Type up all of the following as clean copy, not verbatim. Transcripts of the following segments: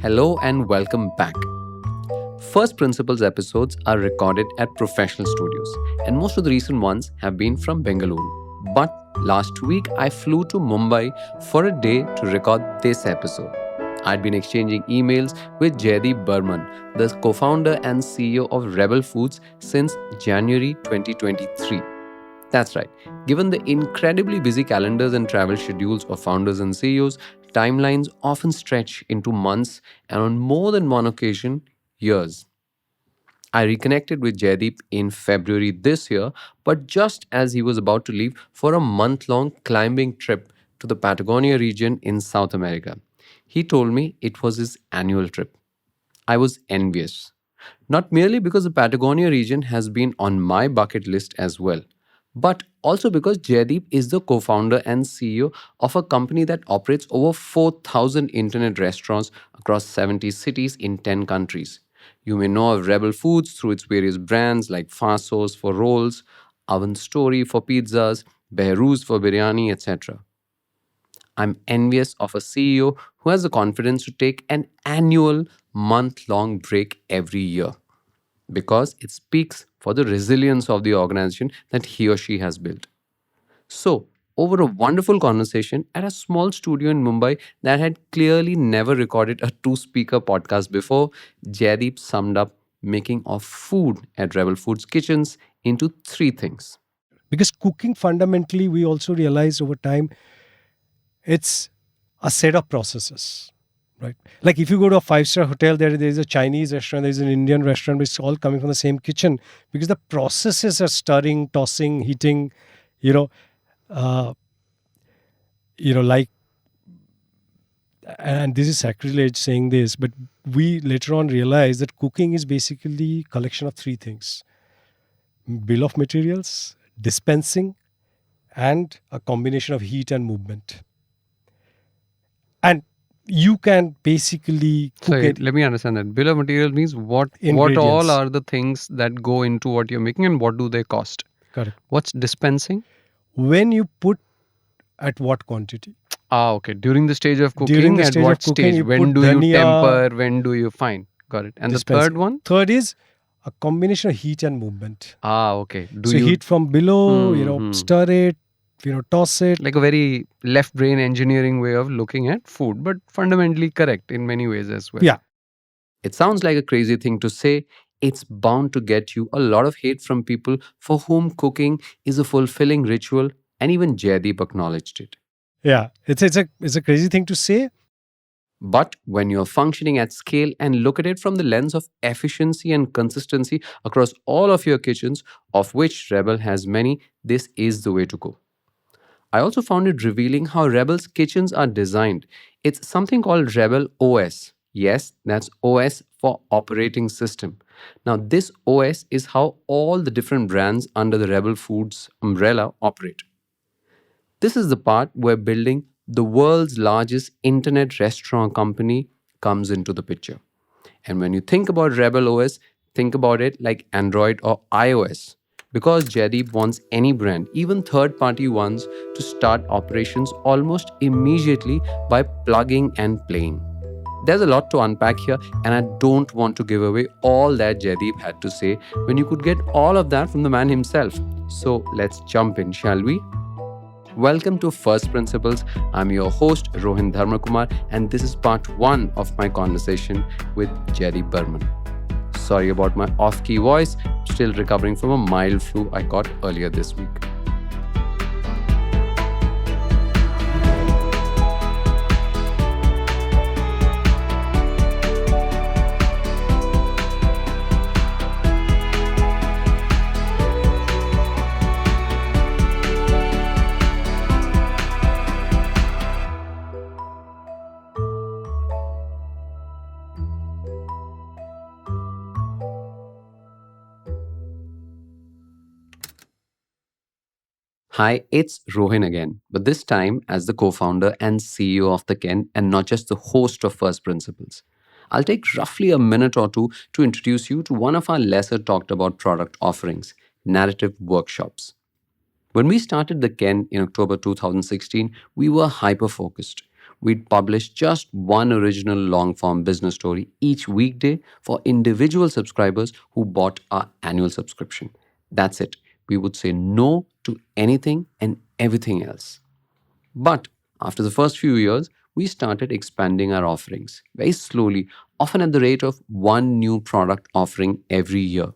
Hello and welcome back. First Principles episodes are recorded at professional studios, and most of the recent ones have been from Bengaluru. But last week I flew to Mumbai for a day to record this episode. I'd been exchanging emails with Jaydeep Barman, the co founder and CEO of Rebel Foods, since January 2023. That's right. Given the incredibly busy calendars and travel schedules of founders and CEOs, timelines often stretch into months and on more than one occasion, years. I reconnected with Jaydeep in February this year, but just as he was about to leave for a month long climbing trip to the Patagonia region in South America. He told me it was his annual trip. I was envious. Not merely because the Patagonia region has been on my bucket list as well, but also because Jaydeep is the co founder and CEO of a company that operates over 4,000 internet restaurants across 70 cities in 10 countries. You may know of Rebel Foods through its various brands like Fasos for rolls, Oven Story for pizzas, Behrooz for biryani, etc. I'm envious of a CEO who has the confidence to take an annual month long break every year because it speaks for the resilience of the organization that he or she has built. So, over a wonderful conversation at a small studio in Mumbai that had clearly never recorded a two-speaker podcast before, Jaydeep summed up making of food at Rebel Foods kitchens into three things. Because cooking fundamentally, we also realized over time, it's a set of processes, right? Like if you go to a five-star hotel, there is a Chinese restaurant, there is an Indian restaurant, it's all coming from the same kitchen because the processes are stirring, tossing, heating, you know, uh, like, and this is sacrilege saying this, but we later on realized that cooking is basically collection of three things: bill of materials, dispensing, and a combination of heat and movement. And you can basically cook Sorry, it let me understand that. Bill of material means what all Ingredients. are the things that go into what you're making and what do they cost? correct What's dispensing? when you put at what quantity. Ah, okay. During the stage of cooking, During the at stage what of cooking, stage? you When put do you dhania, temper? When do you fine? Got it. And the dispensing. third one? Third is a combination of heat and movement. Ah, okay. Do So you heat from below, Hmm. stir it, toss it. like a very left brain engineering way of looking at food, but fundamentally correct in many ways as well. Yeah. It sounds like a crazy thing to say. It's bound to get you a lot of hate from people for whom cooking is a fulfilling ritual, and even Jaydeep acknowledged it. Yeah, it's a crazy thing to say. But when you're functioning at scale and look at it from the lens of efficiency and consistency across all of your kitchens, of which Rebel has many, this is the way to go. I also found it revealing how Rebel's kitchens are designed. It's something called Rebel OS. Yes, that's OS for operating system. Now, this OS is how all the different brands under the Rebel Foods umbrella operate. This is the part where building the world's largest internet restaurant company comes into the picture. And when you think about Rebel OS, think about it like Android or iOS. Because Jaydeep wants any brand, even third party ones, to start operations almost immediately by plugging and playing. There's a lot to unpack here, and I don't want to give away all that Jaydeep had to say when you could get all of that from the man himself. So let's jump in, shall we? Welcome to First Principles. I'm your host, Rohin Dharmakumar, and this is part one of my conversation with Jaydeep Barman. Sorry about my off-key voice, still recovering from a mild flu I caught earlier this week. Hi, it's Rohin again, but this time as the co founder and CEO of the Ken and not just the host of First Principles. I'll take roughly a minute or two to introduce you to one of our lesser talked about product offerings, narrative workshops. When we started the Ken in October 2016, we were hyper focused. we'd publish just one original long form business story each weekday for individual subscribers who bought our annual subscription. That's it. We would say no to anything and everything else. But after the first few years, we started expanding our offerings very slowly, often at the rate of one new product offering every year.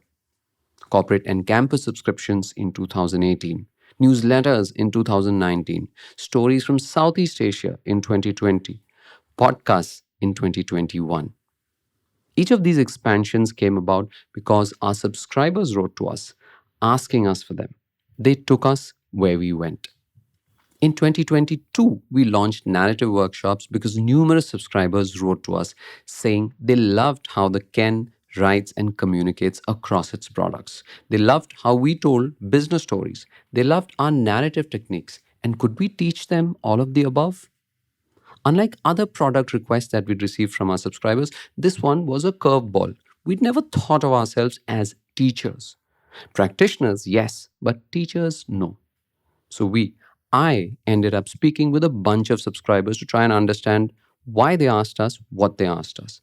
Corporate and campus subscriptions in 2018, newsletters in 2019, stories from Southeast Asia in 2020, podcasts in 2021. Each of these expansions came about because our subscribers wrote to us, asking us for them. They took us where we went. In 2022, we launched narrative workshops because numerous subscribers wrote to us saying they loved how the Ken writes and communicates across its products. They loved how we told business stories. They loved our narrative techniques. And could we teach them all of the above? Unlike other product requests that we'd received from our subscribers, this one was a curveball. We'd never thought of ourselves as teachers. Practitioners, yes, but teachers, no. So I ended up speaking with a bunch of subscribers to try and understand why they asked us what they asked us.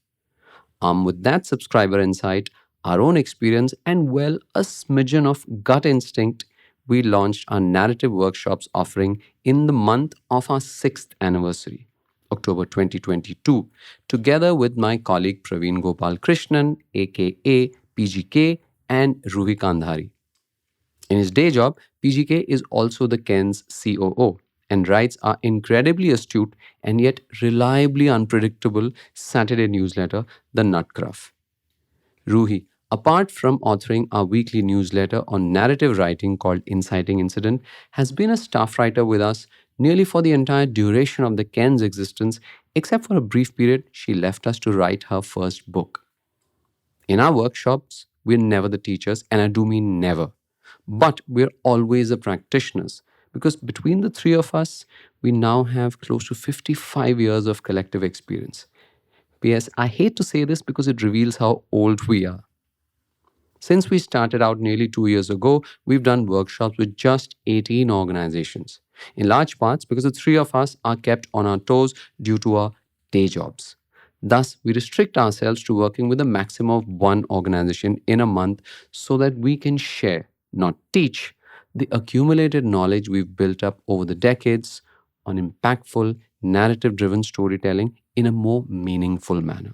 With that subscriber insight, our own experience, and well, a smidgen of gut instinct, we launched our narrative workshops offering in the month of our sixth anniversary, October 2022, together with my colleague Praveen Gopal Krishnan, aka PGK, and Ruhi Kandhari. In his day job, PGK is also the Ken's COO and writes our incredibly astute and yet reliably unpredictable Saturday newsletter, The Nutcruff. Ruhi, apart from authoring our weekly newsletter on narrative writing called Inciting Incident, has been a staff writer with us nearly for the entire duration of the Ken's existence, except for a brief period she left us to write her first book. In our workshops, we're never the teachers, and I do mean never. But we're always the practitioners because between the three of us, we now have close to 55 years of collective experience. P.S. I hate to say this because it reveals how old we are. Since we started out nearly 2 years ago, we've done workshops with just 18 organizations, in large parts because the three of us are kept on our toes due to our day jobs. Thus, we restrict ourselves to working with a maximum of one organization in a month so that we can share, not teach, the accumulated knowledge we've built up over the decades on impactful, narrative driven storytelling in a more meaningful manner.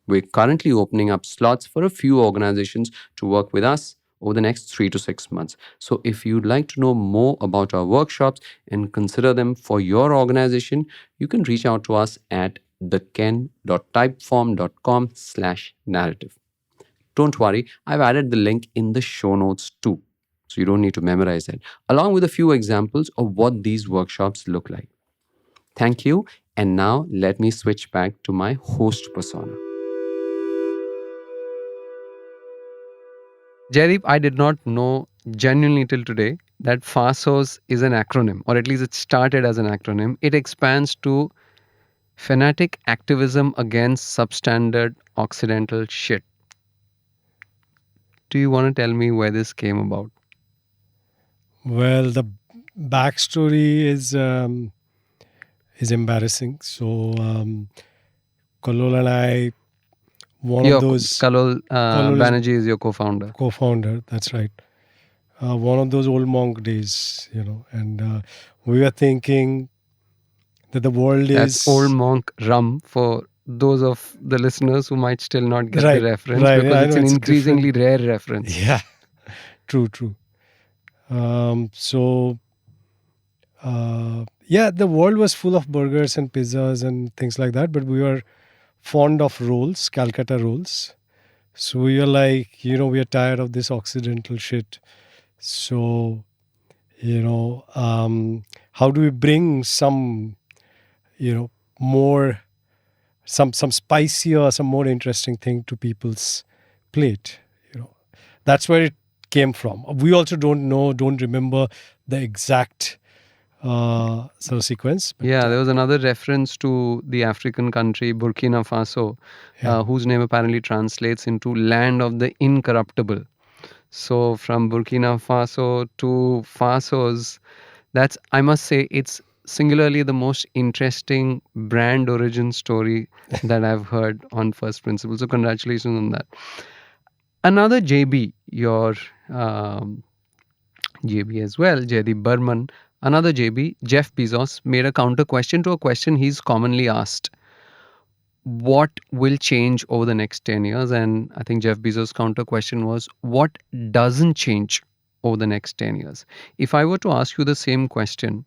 We're currently opening up slots for a few organizations to work with us over the next 3 to 6 months. So if you'd like to know more about our workshops and consider them for your organization, you can reach out to us at theken.typeform.com/narrative. Don't worry, I've added the link in the show notes too, so you don't need to memorize it, along with a few examples of what these workshops look like. Thank you, and now let me switch back to my host persona. Jaydeep, I did not know genuinely till today that Fasos is an acronym, or at least it started as an acronym. It expands to Fanatic Activism Against Substandard Occidental Shit. Do you want to tell me where this came about? Well, the backstory is embarrassing. So, Kallol and I, Kallol Banerjee is your co-founder. Co-founder, that's right. One of those old monk days, and we were thinking that the world That's old monk rum for those of the listeners who might still not get the reference because it's an increasingly rare reference. Yeah, true. The world was full of burgers and pizzas and things like that, but we were fond of rolls, Calcutta rolls. So we were like, we are tired of this Occidental shit. So, how do we bring some, more, some spicier, some more interesting thing to people's plate? That's where it came from. We also don't remember the exact sort of sequence. Yeah, there was another reference to the African country Burkina Faso, whose name apparently translates into land of the incorruptible. So from Burkina Faso to Fasos, I must say, it's singularly the most interesting brand origin story that I've heard on First Principles. So congratulations on that. Another JB, your JB as well, Jaydeep Barman, another JB, Jeff Bezos, made a counter question to a question he's commonly asked. What will change over the next 10 years? And I think Jeff Bezos' counter question was, what doesn't change over the next 10 years? If I were to ask you the same question,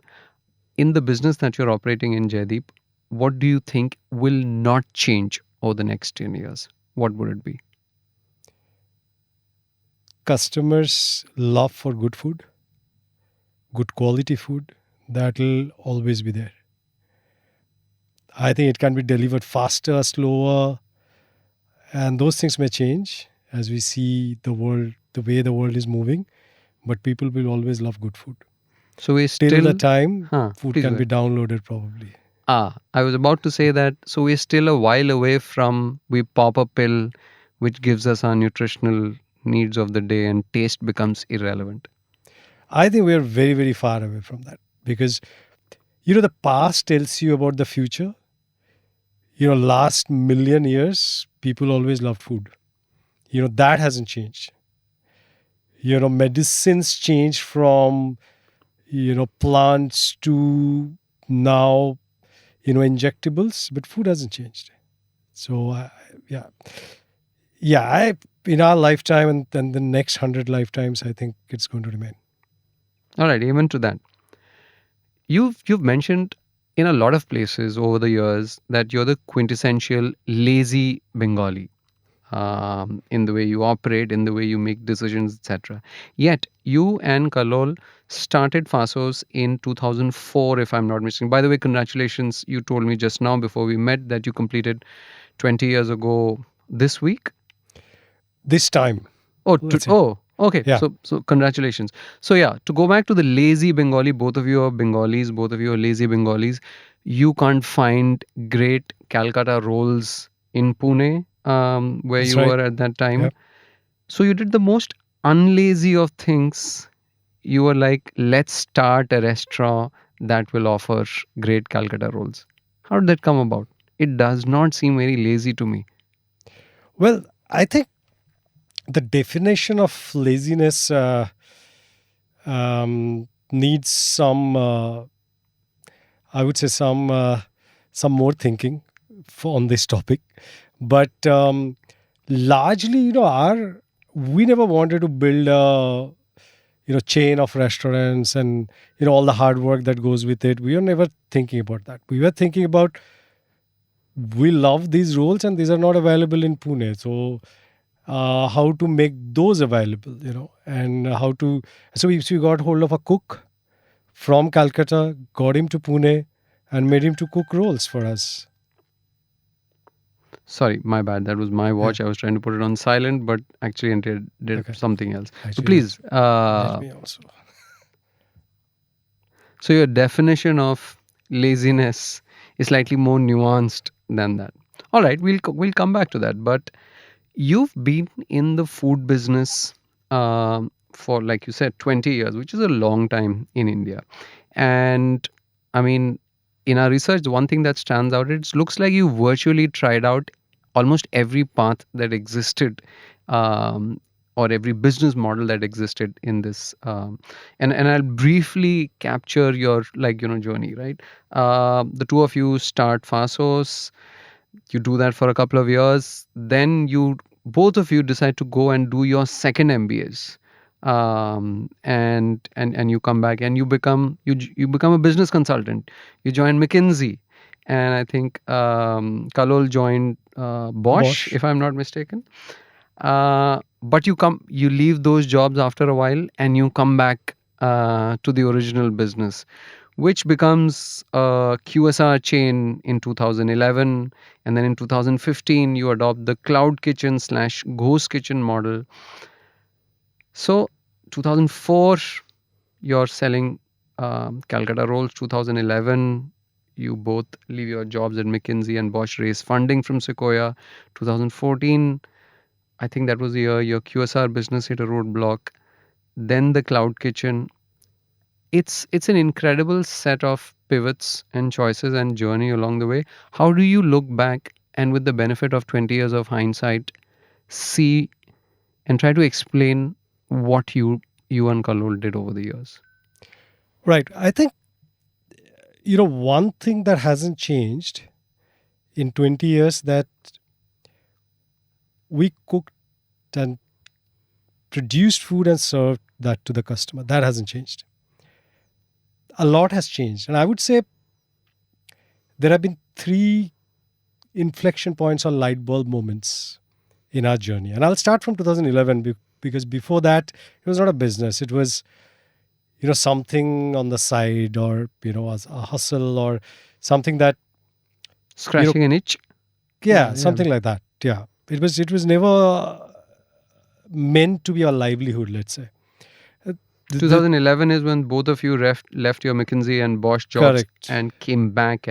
in the business that you're operating in, Jaydeep, what do you think will not change over the next 10 years? What would it be? Customers' love for good food, good quality food, that will always be there. I think it can be delivered faster, slower, and those things may change as we see the world, the way the world is moving. But people will always love good food. So we're Till still the time, food please can go be ahead. downloaded probably. I was about to say that. So we're still a while away from we pop a pill which gives us our nutritional needs of the day and taste becomes irrelevant. I think we're very, very far away from that because, the past tells you about the future. Last million years, people always loved food. That hasn't changed. Medicines change from, plants to now, injectables, but food hasn't changed. So, yeah. In our lifetime and then the next 100 lifetimes, I think it's going to remain. All right, even to that. You've mentioned in a lot of places over the years that you're the quintessential lazy Bengali. In the way you operate, in the way you make decisions, etc. Yet, you and Kallol started Fasos in 2004, if I'm not mistaken. By the way, congratulations. You told me just now before we met that you completed 20 years ago this week. This time. Okay. Yeah. So congratulations. So yeah, to go back to the lazy Bengali, both of you are Bengalis, both of you are lazy Bengalis. You can't find great Calcutta rolls in Pune, where That's you right. were at that time. Yep. So you did the most unlazy of things. You were like, let's start a restaurant that will offer great Calcutta rolls. How did that come about? It does not seem very lazy to me. Well, I think the definition of laziness needs some, I would say, some more thinking on this topic. But largely, we never wanted to build a chain of restaurants and all the hard work that goes with it. We were never thinking about that. We were thinking about we love these roles and these are not available in Pune. So how to make those available, and how to. So we got hold of a cook from Calcutta, got him to Pune, and made him to cook rolls for us. Sorry, my bad. That was my watch. I was trying to put it on silent, but actually I did Okay. something else. So Actually, please. let me also. So your definition of laziness is slightly more nuanced than that. All right, we'll come back to that. But you've been in the food business for, like you said, 20 years, which is a long time in India. And I mean, in our research, the one thing that stands out, it looks like you virtually tried out almost every path that existed, or every business model that existed in this. And I'll briefly capture your journey, right? The two of you start Fasos. You do that for a couple of years. Then both of you decide to go and do your second MBAs. And you come back and you become a business consultant. You join McKinsey, and I think Kallol joined Bosch, if I'm not mistaken. But you leave those jobs after a while and you come back to the original business, which becomes a QSR chain in 2011. And then in 2015, you adopt the cloud kitchen / ghost kitchen model. So 2004, you're selling Calcutta rolls. 2011, you both leave your jobs at McKinsey and Bosch, raise funding from Sequoia. 2014, I think that was the year your QSR business hit a roadblock. Then the cloud kitchen. it's an incredible set of pivots and choices and journey along the way. How do you look back and with the benefit of 20 years of hindsight see and try to explain what you and Kallol did over the years? Right. I think, one thing that hasn't changed in 20 years, that we cooked and produced food and served that to the customer. That hasn't changed. A lot has changed. And I would say there have been 3 inflection points or light bulb moments in our journey. And I'll start from 2011 because before that, it was not a business. It was, something on the side, or, as a hustle, or something that, Scratching an itch? yeah, something like that. Yeah. It was never meant to be a livelihood, let's say. 2011 is when both of you left your McKinsey and Bosch jobs. Correct. And came back.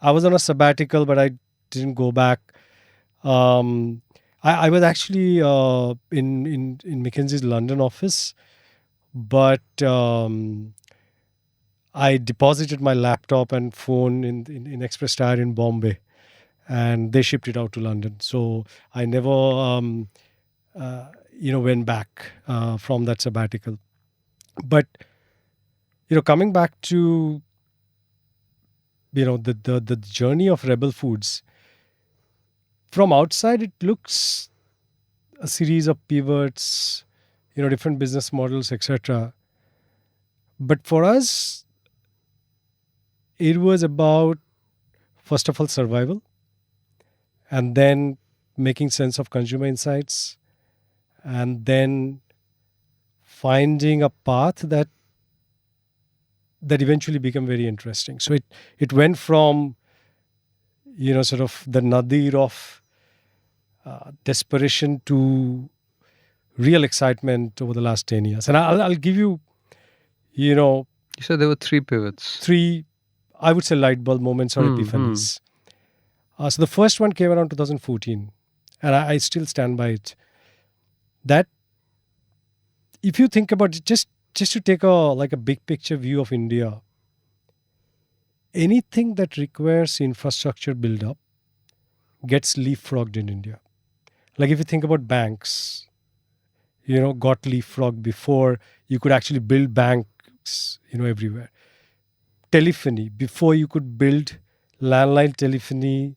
I was on a sabbatical, but I didn't go back. I was actually in McKinsey's London office, but I deposited my laptop and phone in Express Tire in Bombay, and they shipped it out to London. So I never went back from that sabbatical. But coming back to the journey of Rebel Foods, from outside it looks a series of pivots, different business models, etc. But for us, it was about, first of all, survival, and then making sense of consumer insights, and then finding a path that eventually became very interesting. So it went from sort of the nadir of desperation to real excitement over the last 10 years. And I'll give you, You said there were 3 pivots. 3, I would say, light bulb moments or epiphanies. So the first one came around 2014, and I still stand by it. That if you think about it, just to take a big picture view of India, anything that requires infrastructure build up gets leapfrogged in India. Like if you think about banks, got leapfrogged before you could actually build banks, everywhere. Telephony, before you could build landline telephony,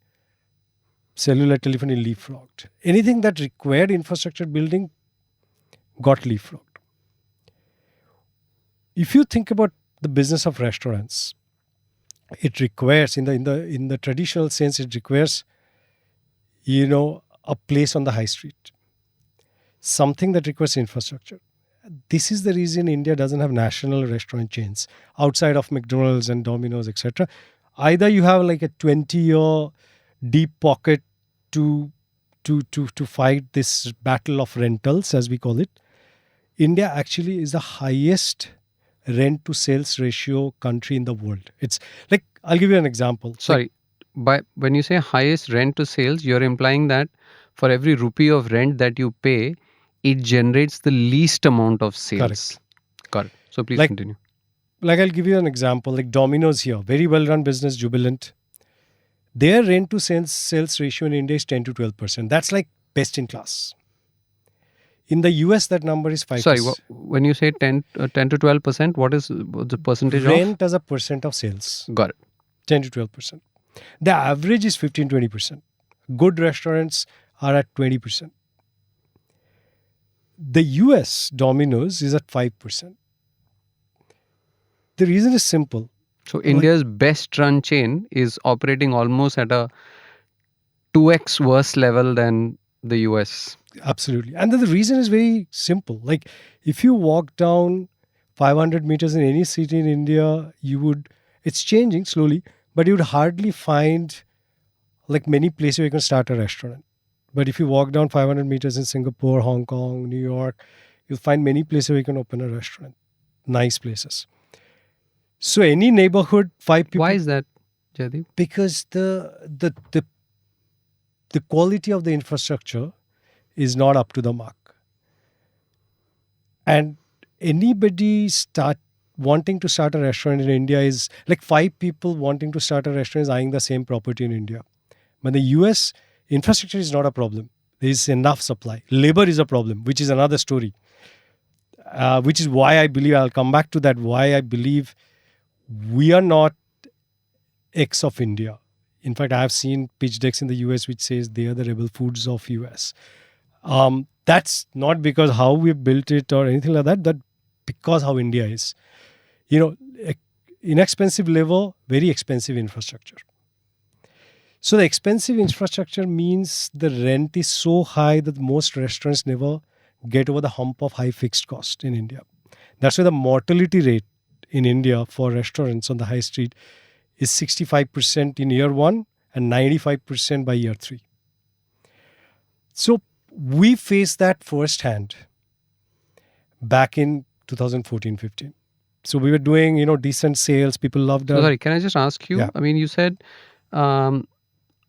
cellular telephony, leapfrogged. Anything that required infrastructure building got leapfrogged. If you think about the business of restaurants, it requires, in the traditional sense, it requires, a place on the high street, something that requires infrastructure. This is the reason India doesn't have national restaurant chains outside of McDonald's and Dominos, etc. Either you have like a 20-year deep pocket to fight this battle of rentals, as we call it. India actually is the highest rent to sales ratio country in the world. It's like, I'll give you an example. Sorry, when you say highest rent to sales, you're implying that for every rupee of rent that you pay, it generates the least amount of sales. Correct. So please continue. Like I'll give you an example. Like Domino's here, very well run business, jubilant. Their rent to sales ratio in India is 10 to 12%. That's like best in class. In the US, that number is 5%. Sorry, when you say 10 to 12%, what is the percentage of? Rent as a percent of sales. Got it. 10 to 12%. The average is 15-20%. Good restaurants are at 20%. The US Domino's is at 5%. The reason is simple. So India's best run chain is operating almost at a 2x worse level than the US. Absolutely. And the reason is very simple. Like if you walk down 500 meters in any city in India, it's changing slowly, but you would hardly find like many places where you can start a restaurant. But if you walk down 500 meters in Singapore, Hong Kong, New York, you'll find many places where you can open a restaurant. Nice places. So any neighborhood, 5 people. Why is that, Jaydeep? Because the quality of the infrastructure is not up to the mark. And anybody wanting to start a restaurant in India is like 5 people wanting to start a restaurant is eyeing the same property in India. But the US, infrastructure is not a problem. There is enough supply. Labor is a problem, which is another story. Which is why I believe, I'll come back to that, why I believe we are not X of India. In fact, I have seen pitch decks in the US which says they are the rebel foods of US. That's not because how we built it or anything like that, but because how India is. Inexpensive labor, very expensive infrastructure. So the expensive infrastructure means the rent is so high that most restaurants never get over the hump of high fixed cost in India. That's why the mortality rate in India for restaurants on the high street is 65% in year 1 and 95% by year 3. So we faced that firsthand back in 2014-15. So we were doing, decent sales. People loved us. Sorry, can I just ask you? Yeah. I mean, you said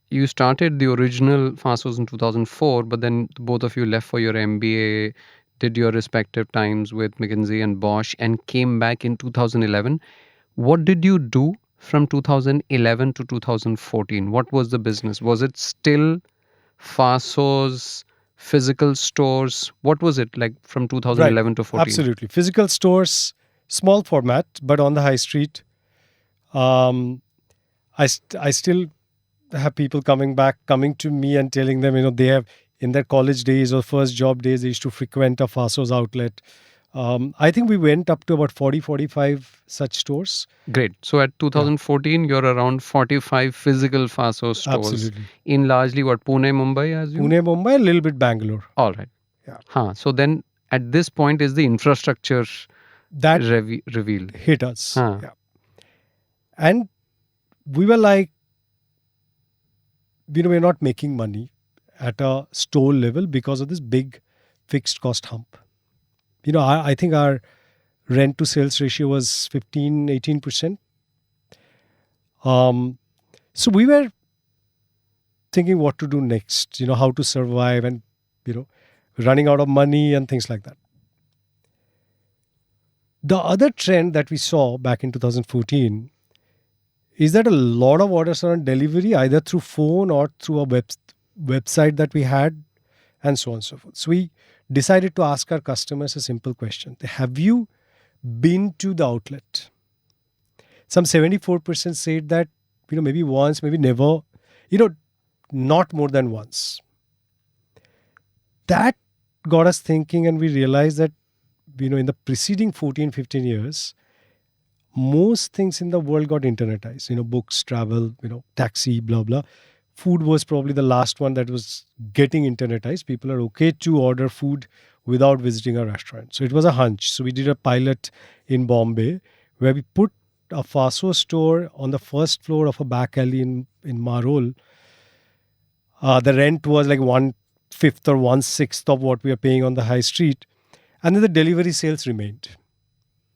you started the original Fasos in 2004, but then both of you left for your MBA, did your respective times with McKinsey and Bosch, and came back in 2011. What did you do from 2011 to 2014? What was the business? Was it still Fasos, physical stores? What was it like from 2011 to 14? Absolutely. Physical stores, small format, but on the high street. I still have people coming to me and telling them, they have, in their college days or first job days, they used to frequent a Fasos outlet. I think we went up to about 40, 45 such stores. Great. So at 2014, you're around 45 physical Fasos stores. Absolutely. In largely what, Pune, Mumbai, as you? Pune, Mumbai, a little bit Bangalore. All right. Yeah. So then at this point is the infrastructure that revealed. Hit us. Yeah. And we were like, we're not making money at a store level because of this big fixed cost hump. I think our rent to sales ratio was 15, 18%. So we were thinking what to do next, how to survive and, running out of money and things like that. The other trend that we saw back in 2014 is that a lot of orders are on delivery either through phone or through a website that we had and so on and so forth. So we decided to ask our customers a simple question. Have you been to the outlet? Some 74% said that, maybe once, maybe never, not more than once. That got us thinking, and we realized that, in the preceding 14, 15 years, most things in the world got internetized. Books, travel, taxi, blah, blah. Food was probably the last one that was getting internetized. People are okay to order food without visiting a restaurant. So it was a hunch. So we did a pilot in Bombay where we put a Fasos store on the first floor of a back alley in Marol. The rent was like 1/5 or 1/6 of what we are paying on the high street. And then the delivery sales remained.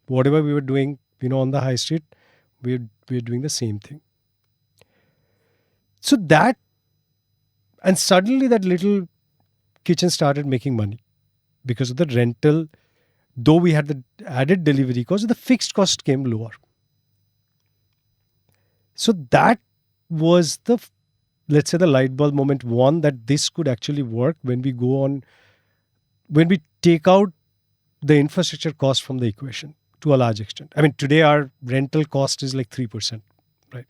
Whatever we were doing, on the high street, we're doing the same thing. So that, and suddenly that little kitchen started making money because of the rental. Though we had the added delivery cost, the fixed cost came lower. So that was let's say the light bulb moment one, that this could actually work when we take out the infrastructure cost from the equation to a large extent. I mean, today our rental cost is like 3%, right?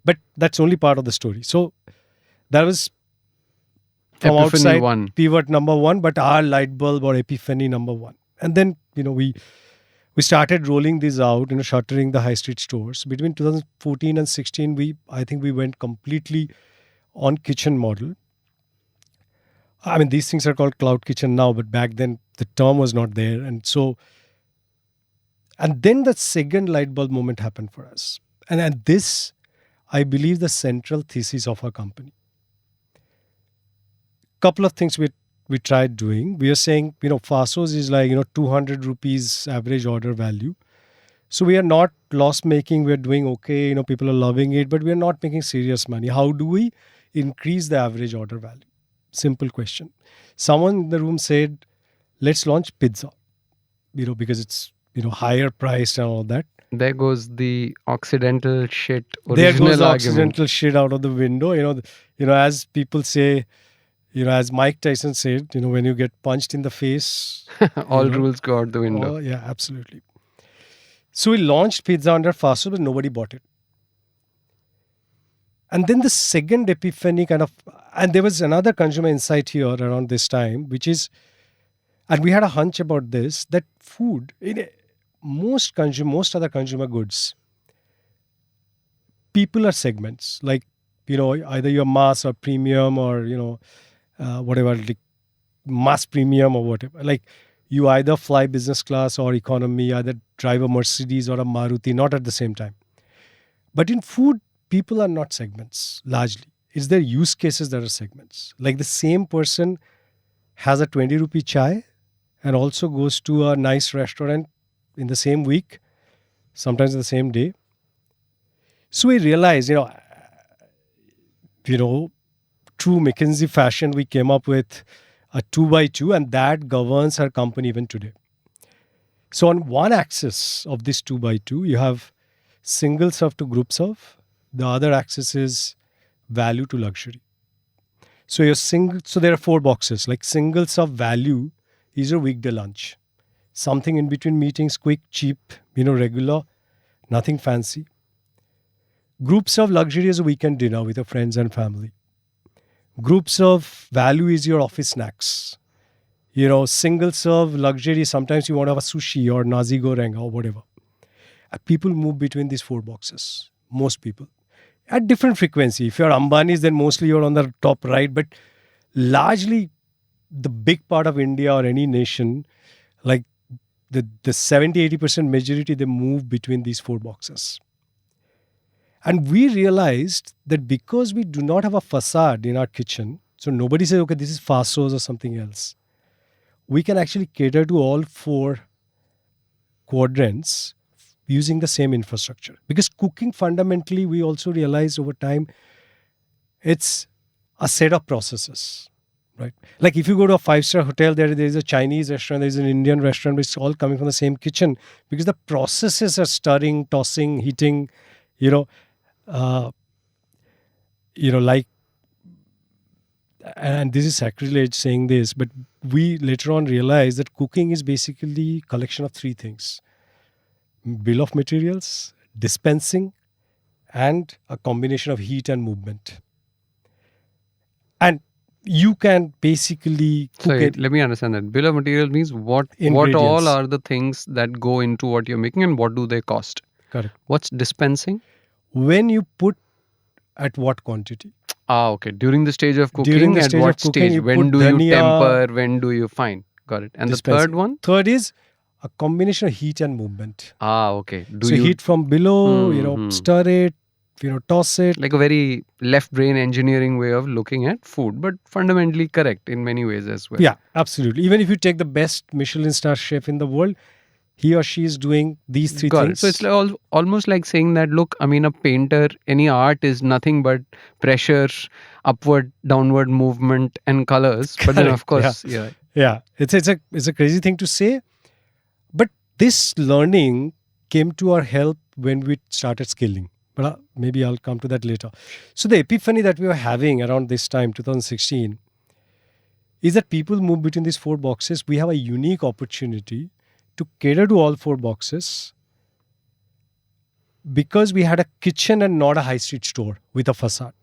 But that's only part of the story. So that was from Epiphany outside one. pivot number one, but our light bulb or epiphany number one. And then, we started rolling these out, shuttering the high street stores. Between 2014 and 16, I think we went completely on kitchen model. I mean, these things are called cloud kitchen now, but back then the term was not there. And then the second light bulb moment happened for us. And this, I believe, the central thesis of our company. Couple of things we tried doing. We are saying, Fasos is like, 200 rupees average order value. So we are not loss making. We are doing okay. People are loving it, but we are not making serious money. How do we increase the average order value? Simple question. Someone in the room said, let's launch pizza, because it's, higher priced and all that. There goes the Occidental shit There original goes the argument. Occidental shit out of the window. As people say, as Mike Tyson said, when you get punched in the face, All rules go out the window. oh yeah, absolutely. So we launched pizza under Fasos, but nobody bought it. And then the second epiphany and there was another consumer insight here around this time, which is, and we had a hunch about this, that food, most other consumer goods, people are segments. Like, either you're mass or premium or, whatever, like mass premium or whatever. Like, you either fly business class or economy, either drive a Mercedes or a Maruti, not at the same time. But in food, people are not segments, largely. It's their use cases that are segments. Like the same person has a 20 rupee chai and also goes to a nice restaurant in the same week, sometimes the same day. So we realized, true McKinsey fashion, we came up with a 2x2, and that governs our company even today. So on one axis of this 2x2, you have single serve to group serve. The other axis is value to luxury. So there are 4 boxes. Like single serve value is your weekday lunch. Something in between meetings, quick, cheap, regular, nothing fancy. Group serve luxury is a weekend dinner with your friends and family. Group serve value is your office snacks. Single serve luxury, sometimes you want to have a sushi or nasi goreng or whatever. People move between these 4 boxes. Most people. At different frequency. If you're Ambani's, then mostly you're on the top right. But largely, the big part of India or any nation, like the 70-80% majority, they move between these 4 boxes. And we realized that because we do not have a facade in our kitchen, so nobody says, okay, this is Fasos or something else, we can actually cater to all 4 quadrants using the same infrastructure. Because cooking, fundamentally, we also realized over time, it's a set of processes, right? Like if you go to a 5-star hotel, there is a Chinese restaurant, there is an Indian restaurant, it's all coming from the same kitchen because the processes are stirring, tossing, heating, like, and this is sacrilege saying this, but we later on realized that cooking is basically a collection of 3 things: bill of materials, dispensing, and a combination of heat and movement. And you can basically cook Sorry, it. let me understand that. Bill of material means what all Ingredients. are the things that go into what you're making and what do they cost? Correct. What's dispensing? When you put at what quantity. Okay. During the stage of cooking, During the at stage what of cooking, stage? you When put do you dhania, temper? When do you fine? Got it. And dispensing. the third one? Third is a combination of heat and movement. Okay. So heat from below, stir it, toss it. Like a very left brain engineering way of looking at food, but fundamentally correct in many ways as well. Yeah, absolutely. Even if you take the best Michelin star chef in the world, he or she is doing these 3 Got things. it. So it's like almost like saying that, look, I mean, a painter, any art is nothing but pressure, upward, downward movement and colors. But then of course, yeah. It's a crazy thing to say. But this learning came to our help when we started scaling. But maybe I'll come to that later. So the epiphany that we were having around this time, 2016, is that people move between these 4 boxes. We have a unique opportunity to cater to all 4 boxes because we had a kitchen and not a high street store with a facade.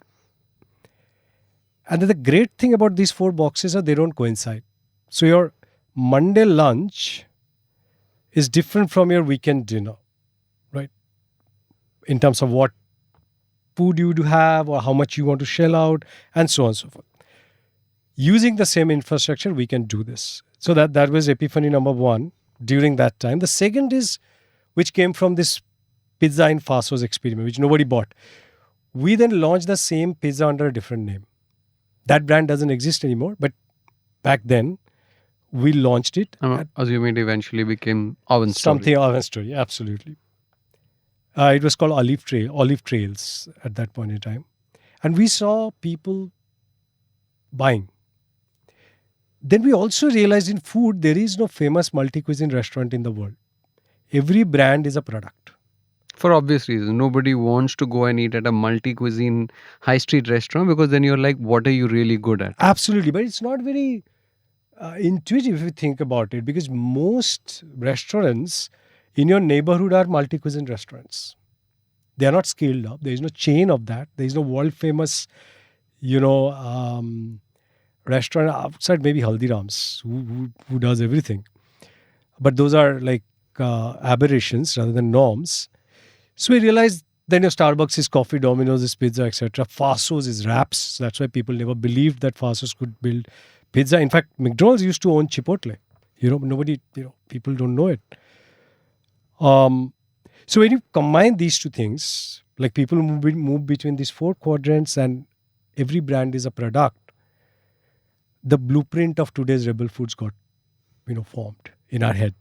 And then the great thing about these 4 boxes are they don't coincide. So your Monday lunch is different from your weekend dinner, right? In terms of what food you do have or how much you want to shell out and so on and so forth. Using the same infrastructure, we can do this. So that was epiphany number 1 during that time. The second is, which came from this pizza in Fasos experiment, which nobody bought. We then launched the same pizza under a different name. That brand doesn't exist anymore, but back then we launched it. I'm assuming it eventually became Oven Story. Something Oven Story, absolutely. It was called Olive Trails at that point in time. And we saw people buying. Then we also realized in food, there is no famous multi-cuisine restaurant in the world. every brand is a product. For obvious reasons. Nobody wants to go and eat at a multi-cuisine high street restaurant because then you're like, what are you really good at? Absolutely, but it's not very intuitive if you think about it, because most restaurants in your neighborhood are multi-cuisine restaurants. They are not scaled up. There is no chain of that. There is no world famous, restaurant outside maybe Haldiram's who does everything. But those are like aberrations rather than norms. So we realized then your Starbucks is coffee, Domino's is pizza, etc. Fasos is wraps. So that's why people never believed that Fasos could build pizza. In fact, McDonald's used to own Chipotle. Nobody, people don't know it. So when you combine these two things, like people move between these four quadrants and every brand is a product, the blueprint of today's Rebel Foods got, formed in our head.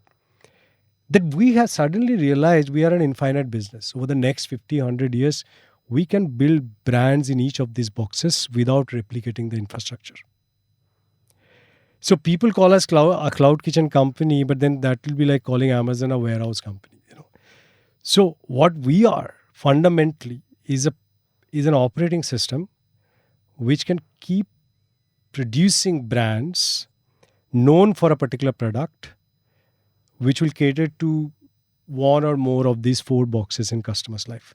That we have suddenly realized we are an infinite business. Over the next 50, 100 years, we can build brands in each of these boxes without replicating the infrastructure. So people call us a cloud kitchen company, but then that will be like calling Amazon a warehouse company. So what we are fundamentally is an operating system which can keep producing brands known for a particular product, which will cater to one or more of these four boxes in customers' life.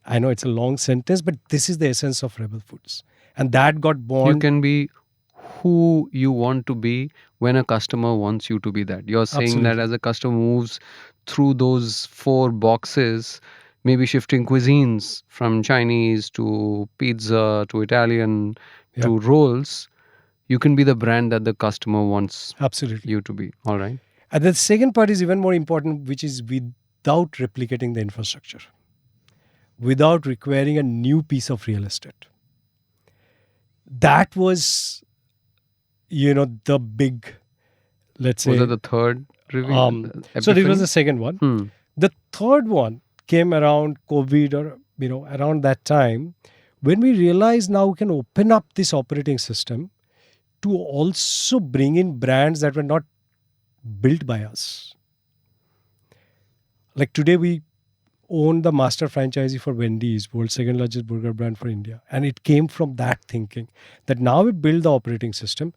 I know it's a long sentence, but this is the essence of Rebel Foods. And that got born. You can be who you want to be when a customer wants you to be that. You're saying Absolutely. that as a customer moves through those four boxes, maybe shifting cuisines from Chinese to pizza to Italian to rolls, you can be the brand that the customer wants Absolutely. you to be. All right. And the second part is even more important, which is without replicating the infrastructure, without requiring a new piece of real estate. That was, the big, let's say. Was that the third review? So this was the second one. The third one came around COVID or, around that time when we realized now we can open up this operating system to also bring in brands that were not built by us. Like today we own the master franchisee for Wendy's, world's second largest burger brand for India. And it came from that thinking that now we build the operating system.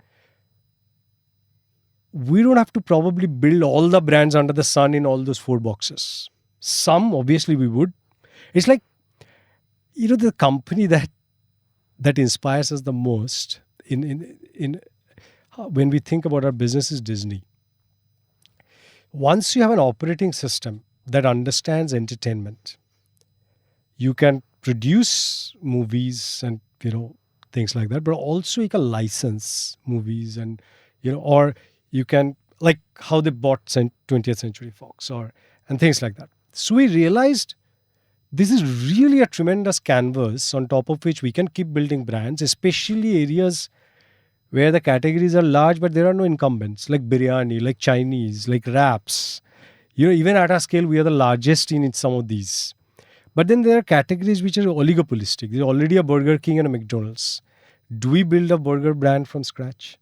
We don't have to probably build all the brands under the sun in all those four boxes. Some, obviously, we would. It's like, the company that inspires us the most in when we think about our business is Disney. Once you have an operating system that understands entertainment, you can produce movies and, things like that, but also you can license movies and, or you can, like how they bought 20th Century Fox and things like that. So we realized this is really a tremendous canvas on top of which we can keep building brands, especially areas where the categories are large, but there are no incumbents, like biryani, like Chinese, like wraps. Even at our scale, we are the largest in some of these. But then there are categories which are oligopolistic. There's already a Burger King and a McDonald's. Do we build a burger brand from scratch?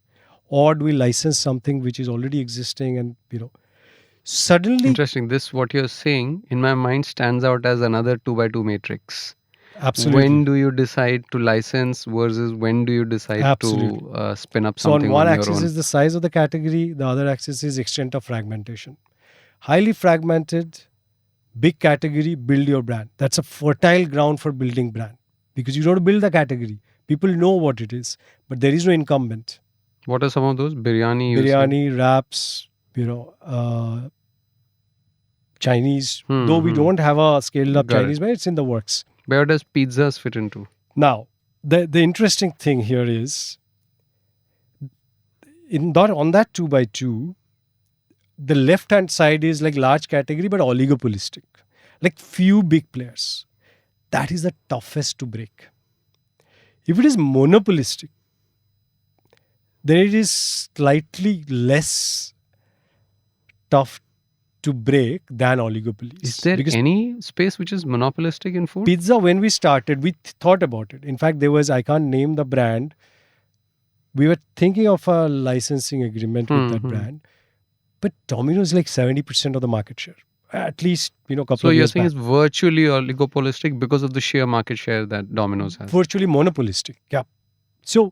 Or do we license something which is already existing and, suddenly... Interesting. This, what you're saying, in my mind stands out as another 2x2 matrix. Absolutely. When do you decide to license versus when do you decide to spin up something on your own? So on one axis is the size of the category. The other axis is extent of fragmentation. Highly fragmented, big category, build your brand. That's a fertile ground for building brand. Because you don't build the category. People know what it is. But there is no incumbent. What are some of those? Biryani, wraps, Chinese. Though we don't have a scaled up Chinese, but it's in the works. Where does pizzas fit into? Now, the interesting thing here is, on that 2x2, the left-hand side is like large category, but oligopolistic. Like few big players. That is the toughest to break. If it is monopolistic, then it is slightly less tough to break than oligopolies. Is there any space which is monopolistic in food? Pizza, when we started, we thought about it. In fact, I can't name the brand. We were thinking of a licensing agreement with that brand. But Domino's is like 70% of the market share. at least, couple So of you're years saying back. it's virtually oligopolistic because of the sheer market share that Domino's has. Virtually monopolistic. Yeah. So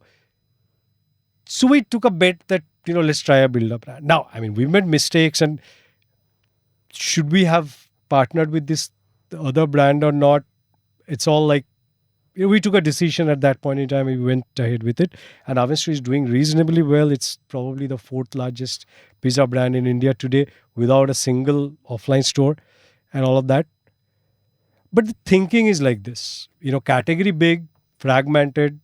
we took a bet that, let's try a build-up brand. Now, I mean, we made mistakes, and should we have partnered with this other brand or not? It's all like, we took a decision at that point in time. We went ahead with it, and obviously is doing reasonably well. It's probably the fourth largest pizza brand in India today, without a single offline store and all of that. But the thinking is like this, category big, fragmented.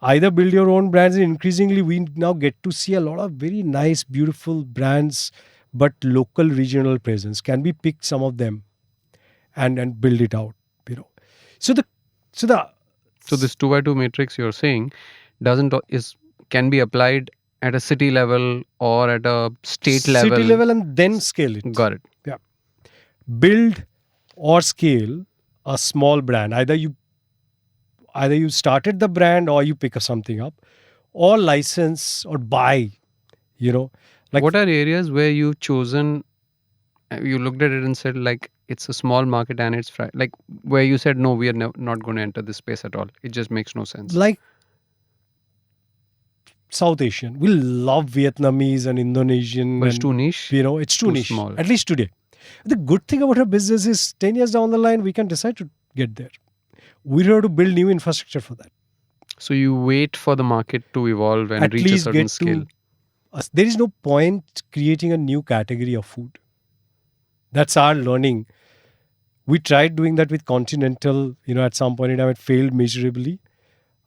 Either build your own brands, and increasingly we now get to see a lot of very nice, beautiful brands, but local regional presence. Can we pick some of them and build it out? So the So this 2x2 matrix you're saying can be applied at a city level or at a state level. city level and then scale it. Got it. Yeah. Build or scale a small brand. Either you started the brand, or you pick something up, or license or buy. Like, What are areas where you've chosen, you looked at it and said, like, it's a small market and it's like where you said, no, we are not going to enter this space at all. It just makes no sense. like South Asian. We love Vietnamese and Indonesian. But it's and, too niche. it's too too niche. small. At least today. The good thing about our business is 10 years down the line, we can decide to get there. We have to build new infrastructure for that. So you wait for the market to evolve and At reach a least certain get scale. there is no point creating a new category of food. That's our learning. We tried doing that with Continental, at some point in time, it failed miserably.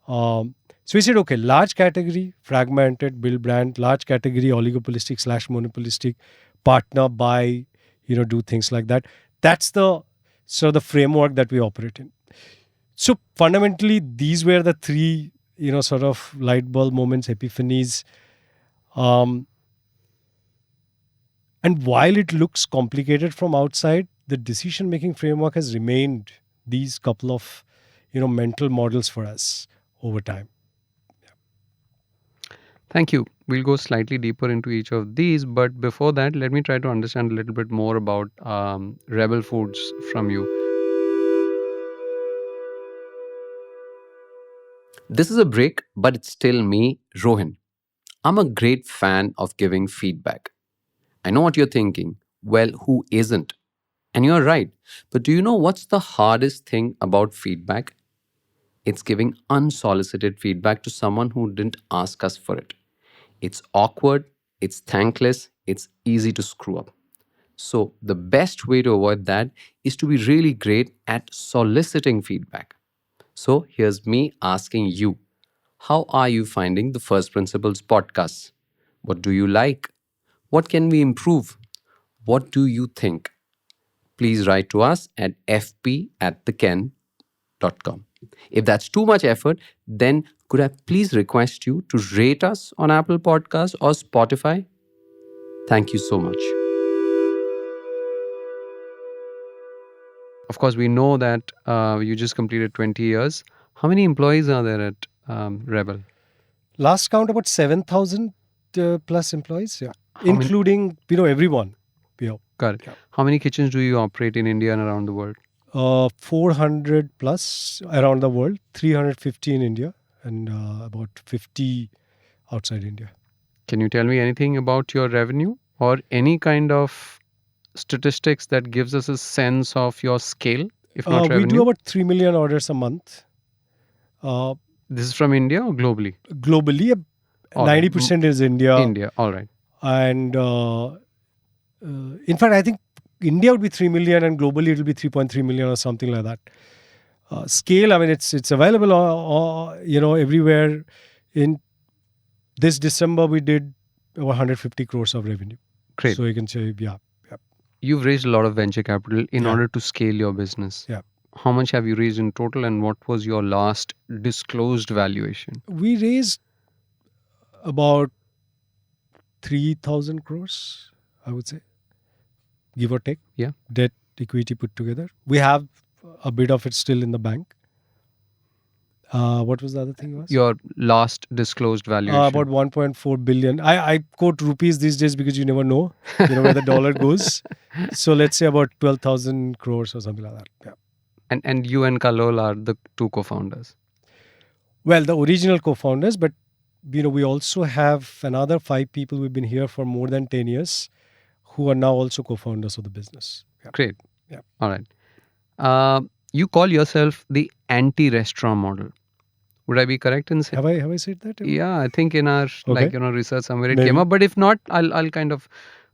So we said, okay, large category, fragmented, build brand, large category, oligopolistic / monopolistic, partner, buy, do things like that. That's the framework that we operate in. So fundamentally, these were the three, sort of light bulb moments, epiphanies. And while it looks complicated from outside, the decision-making framework has remained these couple of, mental models for us over time. Thank you. We'll go slightly deeper into each of these. But before that, let me try to understand a little bit more about Rebel Foods from you. This is a break, but it's still me, Rohin. I'm a great fan of giving feedback. I know what you're thinking. Well, who isn't? And you're right. But do you know what's the hardest thing about feedback? It's giving unsolicited feedback to someone who didn't ask us for it. It's awkward, it's thankless, it's easy to screw up. So, the best way to avoid that is to be really great at soliciting feedback. So, here's me asking you, how are you finding the First Principles podcast? What do you like? What can we improve? What do you think? Please write to us at fp@theken.com. If that's too much effort, then could I please request you to rate us on Apple Podcasts or Spotify? Thank you so much. Of course, we know that you just completed 20 years. How many employees are there at Rebel? Last count, about 7,000 plus employees, including everyone. Got it. Yeah. How many kitchens do you operate in India and around the world? 400 plus around the world, 350 in India, and about 50 outside India. Can you tell me anything about your revenue or any kind of statistics that gives us a sense of your scale, if not revenue? We do about 3 million orders a month. This is from India or globally? Globally, 90% is India. India, all right. And in fact, I think India would be 3 million and globally it will be 3.3 million or something like that. Scale, I mean, it's available, everywhere. In this December, we did over 150 crores of revenue. Great. So you can say, You've raised a lot of venture capital in Yeah. order to scale your business. Yeah. How much have you raised in total and what was your last disclosed valuation? We raised about 3,000 crores, I would say, give or take. Yeah. Debt, equity put together. We have a bit of it still in the bank. What was the other thing? Was Your last disclosed valuation. about 1.4 billion. I quote rupees these days because you never know, where the dollar goes. So let's say about 12,000 crores or something like that. Yeah. And you and Kallol are the two co-founders. Well, the original co-founders, but we also have another 5 people who've been here for more than 10 years who are now also co-founders of the business. Yeah. Great. Yeah. All right. You call yourself the anti-restaurant model. Would I be correct in saying? Have I said that? Yeah, I think in our research somewhere it Maybe. came up. But if not, I'll kind of.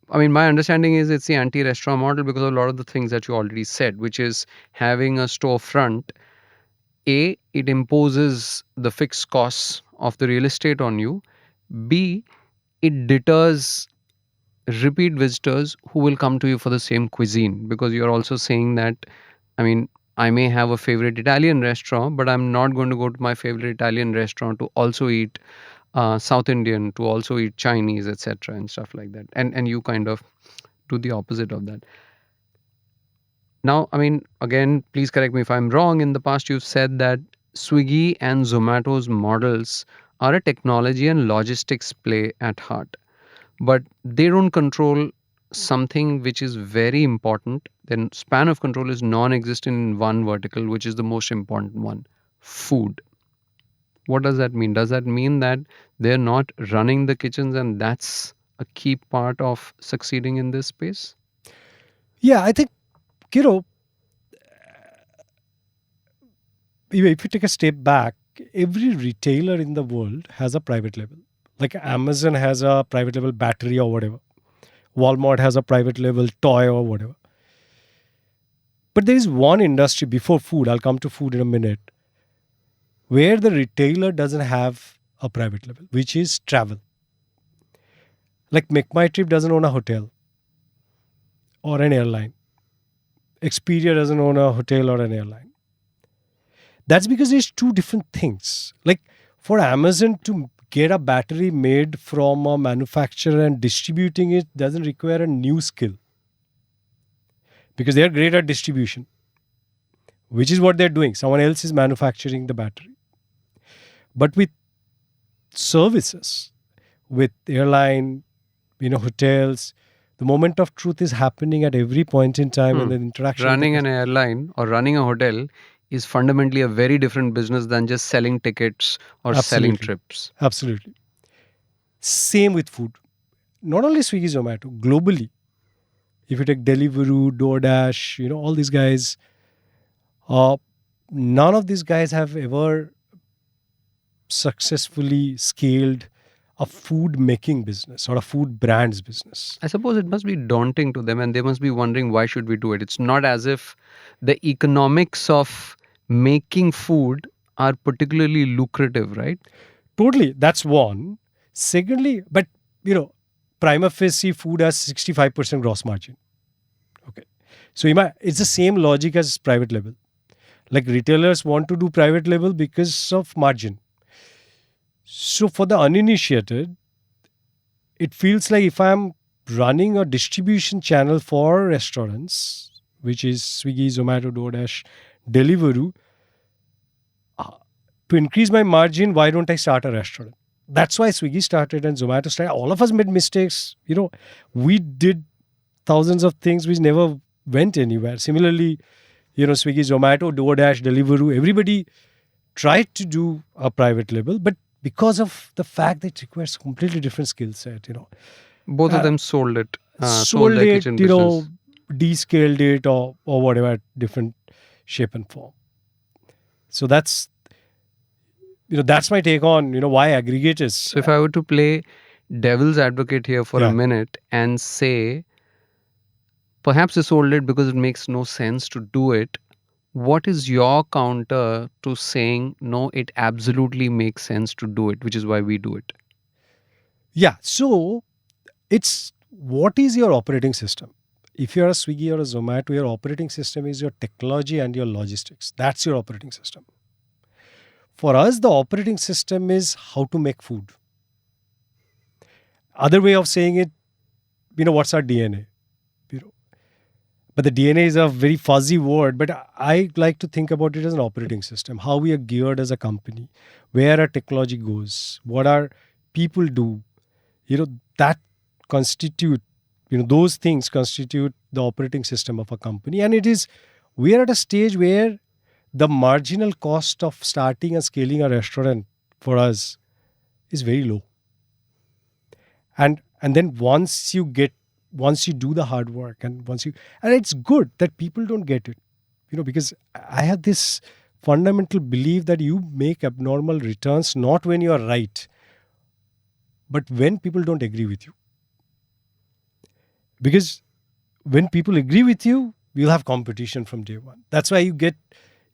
I mean, my understanding is it's the anti-restaurant model because of a lot of the things that you already said, which is having a storefront. A, it imposes the fixed costs of the real estate on you. B, it deters repeat visitors who will come to you for the same cuisine, because you're also saying that, I mean, I may have a favorite Italian restaurant, but I'm not going to go to my favorite Italian restaurant to also eat South Indian, to also eat Chinese, etc. and stuff like that. And you kind of do the opposite of that. Now, I mean, again, please correct me if I'm wrong. In the past, you've said that Swiggy and Zomato's models are a technology and logistics play at heart, but they don't control something which is very important. Then span of control is non-existent in one vertical, which is the most important one: food. What does that mean? Does that mean that they're not running the kitchens, and that's a key part of succeeding in this space? Yeah, I think, if you take a step back, every retailer in the world has a private label. Like Amazon has a private label battery or whatever. Walmart has a private label toy or whatever. But there is one industry before food, I'll come to food in a minute, where the retailer doesn't have a private label, which is travel. Like MakeMyTrip doesn't own a hotel or an airline. Expedia doesn't own a hotel or an airline. That's because there's two different things. Like for Amazon to get a battery made from a manufacturer and distributing it doesn't require a new skill, because they're great at distribution, which is what they're doing. Someone else is manufacturing the battery. But with services, with airline, hotels, the moment of truth is happening at every point in time, and the interaction. Running an airline or running a hotel is fundamentally a very different business than just selling tickets or selling trips. Absolutely. Same with food. Not only Swiggy, Zomato, globally. If you take Deliveroo, DoorDash, all these guys, none of these guys have ever successfully scaled a food making business or a food brands business. I suppose it must be daunting to them, and they must be wondering, why should we do it? It's not as if the economics of making food are particularly lucrative, right? Totally. That's one. Secondly, but prima facie food has 65% gross margin. Okay. So it's the same logic as private label. Like retailers want to do private label because of margin. So for the uninitiated, it feels like if I'm running a distribution channel for restaurants, which is Swiggy, Zomato, DoorDash, Deliveroo, to increase my margin, why don't I start a restaurant? That's why Swiggy started and Zomato started. All of us made mistakes. We did thousands of things which never went anywhere. Similarly, Swiggy, Zomato, DoorDash, Deliveroo, everybody tried to do a private label, but because of the fact that it requires completely different skill set, both of them sold it. Sold their it, kitchen business. descaled it or whatever, different shape and form. So that's my take on why aggregators. So if I were to play devil's advocate here for a minute and say, perhaps they sold it because it makes no sense to do it, what is your counter to saying, no, it absolutely makes sense to do it, which is why we do it? Yeah. So it's, what is your operating system? If you're a Swiggy or a Zomato, your operating system is your technology and your logistics. That's your operating system. For us, the operating system is how to make food. Other way of saying it, what's our DNA? But the DNA is a very fuzzy word. But I like to think about it as an operating system, how we are geared as a company, where our technology goes, what our people do. That constitute, those things constitute the operating system of a company. And we are at a stage where the marginal cost of starting and scaling a restaurant for us is very low. And then once you do the hard work, and it's good that people don't get it, because I have this fundamental belief that you make abnormal returns not when you are right, but when people don't agree with you. Because when people agree with you, you'll have competition from day one. That's why you get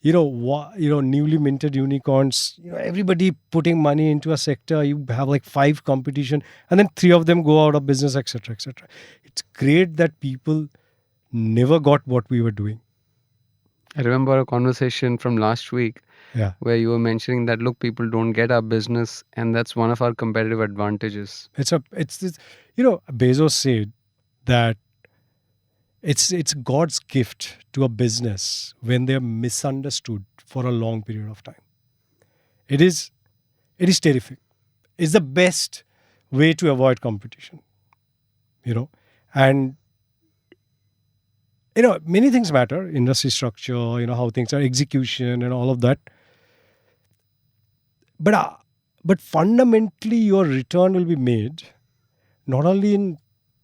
newly minted unicorns, everybody putting money into a sector. You have like 5 competition, and then 3 of them go out of business, etc., etc. It's great that people never got what we were doing. I remember a conversation from last week where you were mentioning that, look, people don't get our business, and that's one of our competitive advantages. Bezos said that it's God's gift to a business when they're misunderstood for a long period of time. It is terrific. It's the best way to avoid competition. And many things matter: industry structure, how things are, execution, and all of that. But fundamentally, your return will be made not only in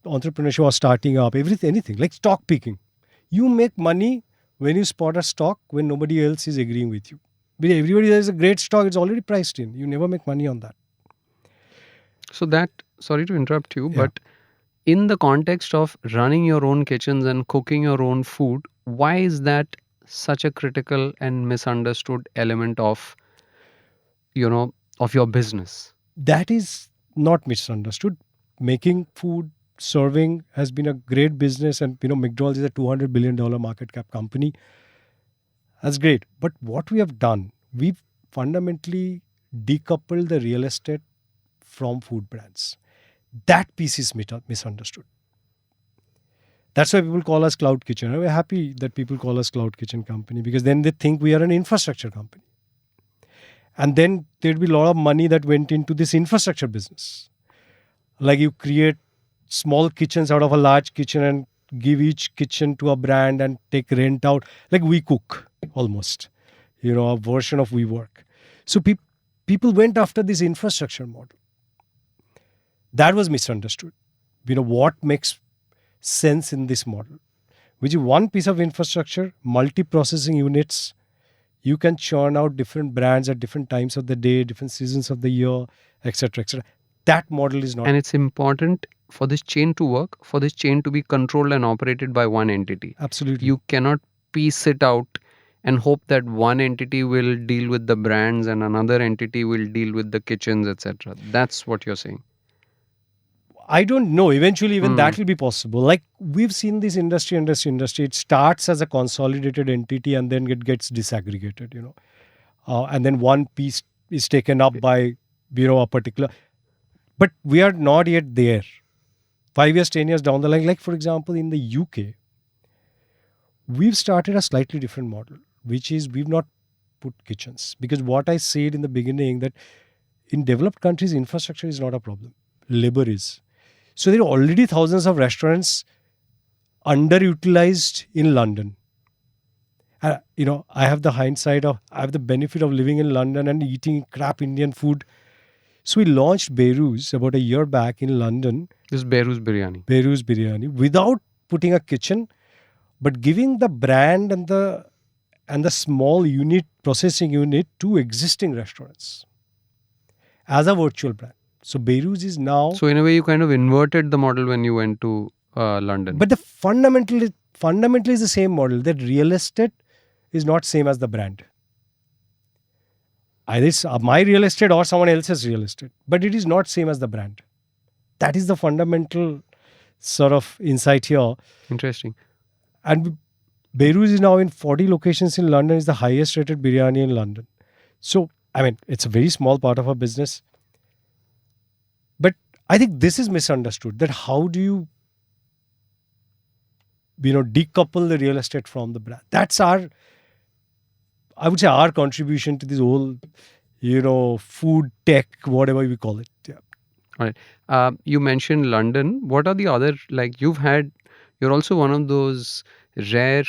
entrepreneurship or starting up, anything like stock picking. You make money when you spot a stock when nobody else is agreeing with you. But everybody has a great stock, it's already priced in. You never make money on that. So sorry to interrupt you, but in the context of running your own kitchens and cooking your own food, why is that such a critical and misunderstood element of your business? That is not misunderstood. Making food, serving has been a great business, and McDonald's is a $200 billion market cap company. That's great. But what we have done, we've fundamentally decoupled the real estate from food brands. That piece is misunderstood. That's why people call us cloud kitchen. We're happy that people call us cloud kitchen company, because then they think we are an infrastructure company. And then there'd be a lot of money that went into this infrastructure business. Like you create small kitchens out of a large kitchen and give each kitchen to a brand and take rent out. Like we cook almost, a version of WeWork. So people went after this infrastructure model. That was misunderstood. What makes sense in this model, which is one piece of infrastructure, multi-processing units. You can churn out different brands at different times of the day, different seasons of the year, etc., etc. That model is not. And it's important for this chain to work, for this chain to be controlled and operated by one entity. Absolutely. You cannot piece it out and hope that one entity will deal with the brands and another entity will deal with the kitchens, etc. That's what you're saying. I don't know. Eventually, even that will be possible. Like we've seen this industry. It starts as a consolidated entity and then it gets disaggregated, and then one piece is taken up by, a particular. But we are not yet there. 5 years, 10 years down the line, like for example, in the UK, we've started a slightly different model, which is we've not put kitchens. Because what I said in the beginning, that in developed countries, infrastructure is not a problem. Labor is. So there are already thousands of restaurants underutilized in London. I have the benefit of living in London and eating crap Indian food. So we launched Beirut about a year back in London. This is Beirut biryani, without putting a kitchen, but giving the brand and the small processing unit to existing restaurants as a virtual brand. So Beirut is now. So in a way, you kind of inverted the model when you went to London. But the fundamentally is the same model. That real estate is not same as the brand. Either it's my real estate or someone else's real estate, but it is not same as the brand. That is the fundamental sort of insight here. Interesting. And Beirut is now in 40 locations in London. Is the highest rated biryani in London. So it's a very small part of our business. But I think this is misunderstood, that how do you decouple the real estate from the brand. That's our contribution to this whole, food tech, whatever we call it. Yeah. All right. You mentioned London. What are the other, you're also one of those rare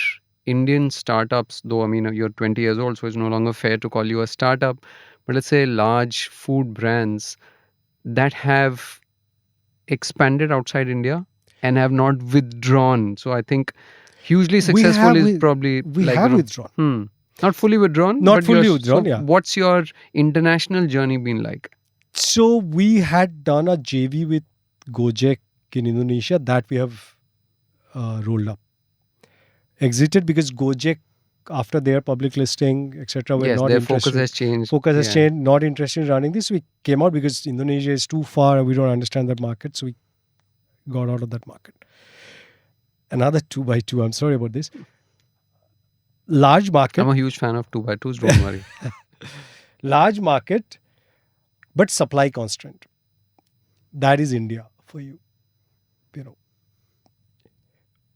Indian startups, though, you're 20 years old, so it's no longer fair to call you a startup. But let's say large food brands that have expanded outside India and have not withdrawn. So I think hugely successful is probably we have withdrawn. Not fully withdrawn. Not but fully withdrawn. Yeah. What's your international journey been like? So we had done a JV with Gojek in Indonesia that we have rolled up. Exited because Gojek, after their public listing, etc., were not their interested. Focus has changed. Focus has changed. Not interested in running this. We came out because Indonesia is too far and we don't understand that market. So we got out of that market. Another 2x2. I'm sorry about this. Large market. I'm a huge fan of 2x2s. Don't worry. Large market, but supply constraint. That is India for you.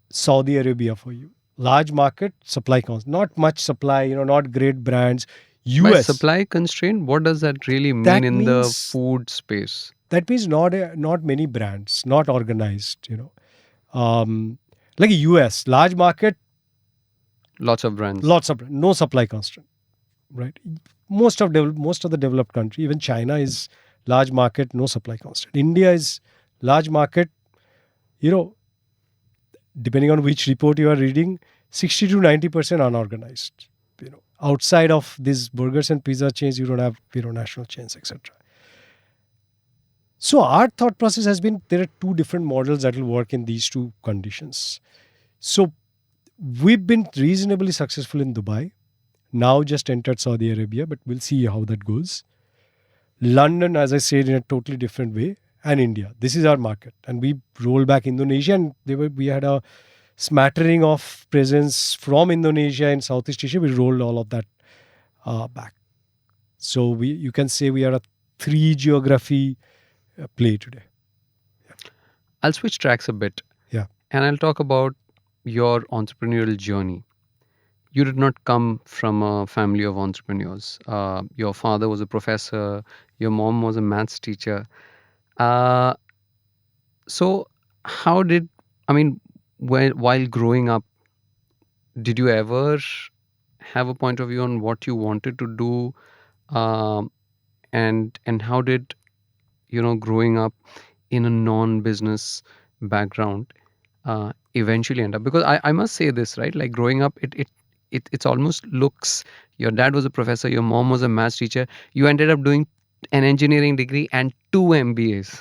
Saudi Arabia for you. Large market, supply constraint. Not much supply, not great brands. US. By supply constraint, what does that really mean in the food space? That means not many brands, not organized, like US, large market. Lots of brands. No supply constraint, right? Most of the developed country, even China is large market, no supply constraint. India is large market, depending on which report you are reading, 60 to 90% unorganized. Outside of these burgers and pizza chains, you don't have national chains, etc. So our thought process has been there are two different models that will work in these two conditions. So we've been reasonably successful in Dubai. Now just entered Saudi Arabia, but we'll see how that goes. London, as I said, in a totally different way. And India. This is our market. And we rolled back Indonesia and we had a smattering of presence from Indonesia and Southeast Asia. We rolled all of that back. So you can say we are a 3 geography play today. Yeah. I'll switch tracks a bit. Yeah. And I'll talk about your entrepreneurial journey. You did not come from a family of entrepreneurs. Your father was a professor. Your mom was a maths teacher. So how did, while growing up, did you ever have a point of view on what you wanted to do? And how did, growing up in a non-business background eventually end up? Because I must say this, right? Like growing up, it's almost looks, your dad was a professor, your mom was a maths teacher, you ended up doing an engineering degree and 2 MBAs.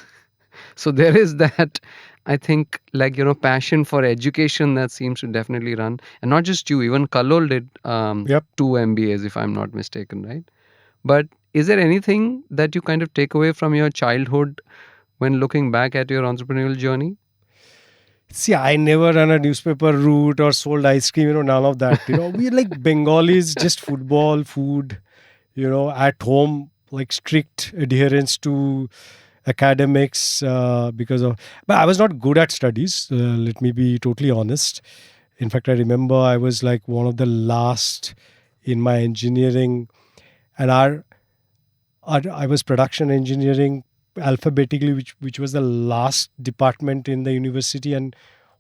So there is that, I think, passion for education that seems to definitely run. And not just you, even Kallol did 2 MBAs, if I'm not mistaken, right? But is there anything that you kind of take away from your childhood when looking back at your entrepreneurial journey? See, I never ran a newspaper route or sold ice cream, none of that. We're like Bengalis, just football, food, at home, like strict adherence to academics but I was not good at studies. Let me be totally honest. In fact, I remember I was like one of the last in my engineering, and I was production engineering alphabetically, which was the last department in the university. And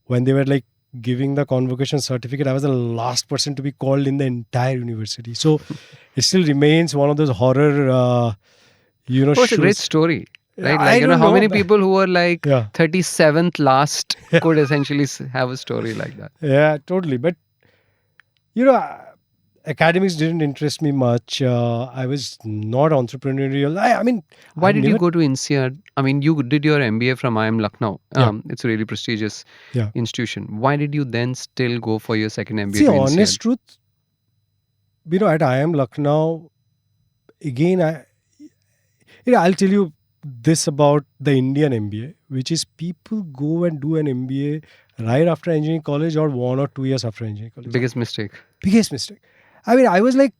when they were like giving the convocation certificate, I was the last person to be called in the entire university. So it still remains one of those horror, it's a great story. Right? I don't how know. many people who were like 37th last could essentially have a story like that? Yeah, totally. But, academics didn't interest me much. I was not entrepreneurial. Why did you go to INSEAD? You did your MBA from IIM Lucknow. It's a really prestigious institution. Why did you then still go for your second MBA? See, honest truth, at IIM Lucknow, again, I'll tell you this about the Indian MBA, which is people go and do an MBA right after engineering college or 1 or 2 years after engineering college. Biggest mistake. I was like,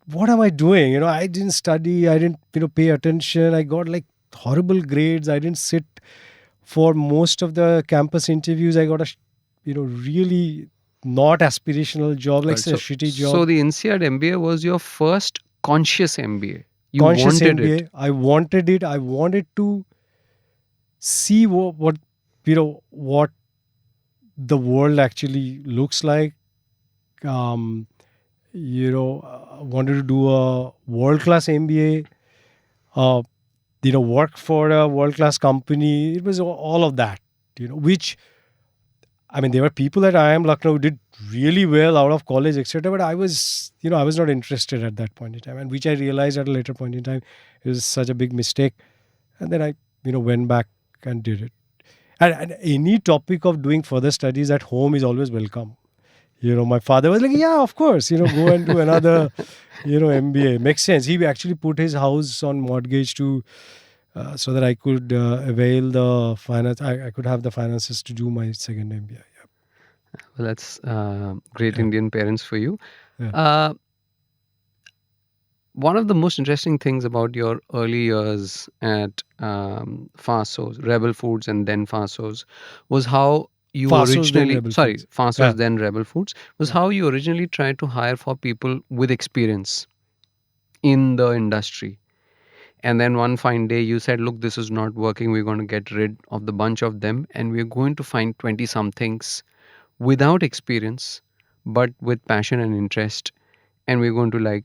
what am I doing? I didn't study. I didn't, pay attention. I got like horrible grades. I didn't sit for most of the campus interviews. I got really not aspirational job, like Right. a shitty job. So the INSEAD MBA was your first conscious MBA. You Conscious wanted MBA. it. I wanted it. I wanted to see what what the world actually looks like. Um, wanted to do a world class MBA. Uh, work for a world class company. It was all of that. Which, I mean, there were people at IIM Lucknow who did really well out of college, etc. But I was not interested at that point in time, and which I realized at a later point in time it was such a big mistake. And then I, went back and did it. And any topic of doing further studies at home is always welcome. My father was like, yeah, of course, go and do another, MBA. Makes sense. He actually put his house on mortgage to, so that I could avail the finance. I could have the finances to do my second MBA. Yeah. Well, that's great Yeah. Indian parents for you. Yeah. One of the most interesting things about your early years at Fasos, Rebel Foods, and then Fasos, was how you Faasos, then originally, Rebel sorry, Foods. Fasos, Yeah. then Rebel Foods, was Yeah. how you originally tried to hire for people with experience in the industry. And then one fine day you said, look, this is not working. We're going to get rid of the bunch of them and we're going to find 20 somethings without experience, but with passion and interest. And we're going to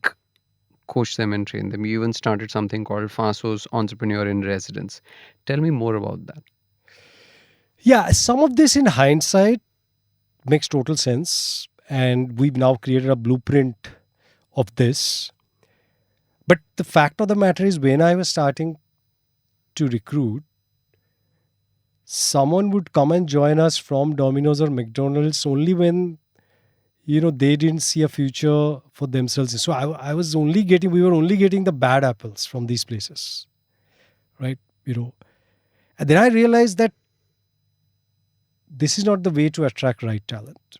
coach them and train them. You even started something called Fasos Entrepreneur in Residence. Tell me more about that. Yeah, some of this in hindsight makes total sense. And we've now created a blueprint of this. But the fact of the matter is, when I was starting to recruit, someone would come and join us from Dominos or McDonald's only when, they didn't see a future for themselves. So I was only getting, we were only getting the bad apples from these places, right? And then I realized that this is not the way to attract right talent.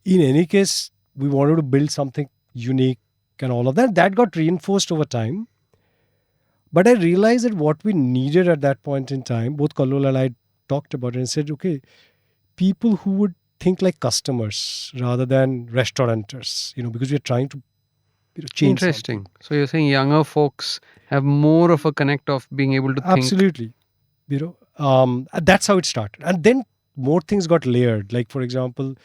In any case, we wanted to build something unique and all of that. That got reinforced over time. But I realized that what we needed at that point in time, both Kallol and I talked about it and said, okay, people who would think like customers rather than restaurateurs, because we're trying to change Interesting. something. So you're saying younger folks have more of a connect of being able to think. Absolutely. That's how it started. And then more things got layered. Like, for example,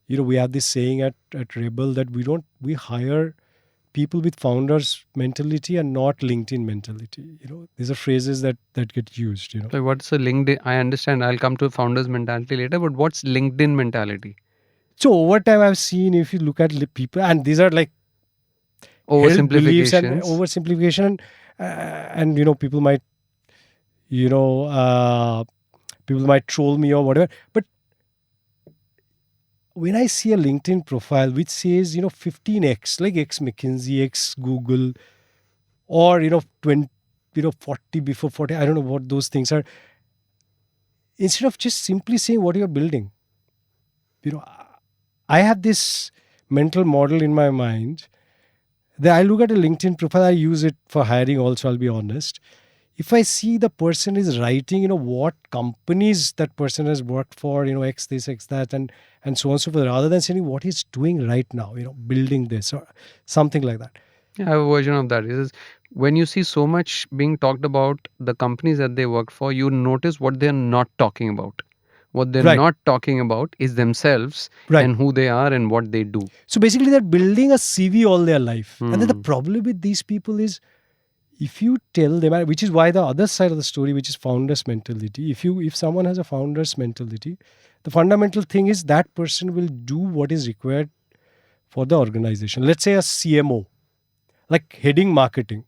we have this saying at Rebel that we hire people with founders mentality and not LinkedIn mentality. These are phrases that get used. Like what's a LinkedIn? I understand. I'll come to founders mentality later, but what's LinkedIn mentality? So over time, I've seen, if you look at people, and these are like held beliefs and Oversimplifications. oversimplification, and people might, people might troll me or whatever. But when I see a LinkedIn profile which says, 15x, like ex McKinsey, ex Google, or 20, 40 before 40, I don't know what those things are. Instead of just simply saying what you're building, I have this mental model in my mind that I look at a LinkedIn profile. I use it for hiring also, I'll be honest. If I see the person is writing, what companies that person has worked for, X this, X that, and so on and so forth, rather than saying what he's doing right now, building this or something like that. Yeah, I have a version of that. It is when you see so much being talked about the companies that they work for, you notice what they're not talking about. What they're Right. not talking about is themselves Right. and who they are and what they do. So basically, they're building a CV all their life. And then the Hmm. problem with these people is, if you tell them, which is why the other side of the story, which is founders mentality, if someone has a founders mentality, the fundamental thing is that person will do what is required for the organization. Let's say a CMO, like heading marketing.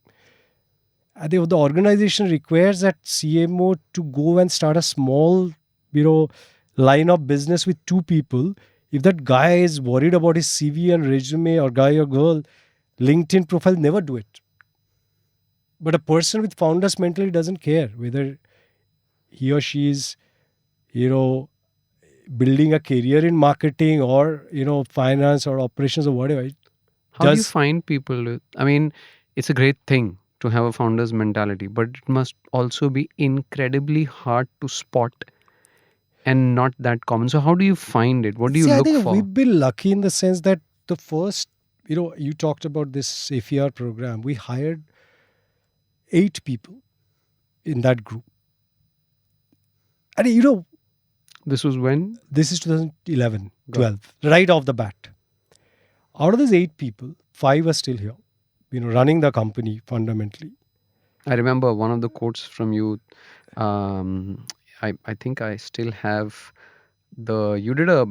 The organization requires that CMO to go and start a small, line of business with two people. If that guy is worried about his CV and resume, or guy or girl, LinkedIn profile, never do it. But a person with founders mentality doesn't care whether he or she is, building a career in marketing or, finance or operations or whatever. How do you find people? I mean, it's a great thing to have a founder's mentality, but it must also be incredibly hard to spot and not that common. So how do you find it? What do you I look think for? we've been lucky in the sense that the first, you talked about this AFR program. We hired 8 people in that group. And This was when? this is 2011, Got 12, right off the bat. Out of these 8 people, 5 are still here, running the company fundamentally. I remember one of the quotes from you. I think I still have you did a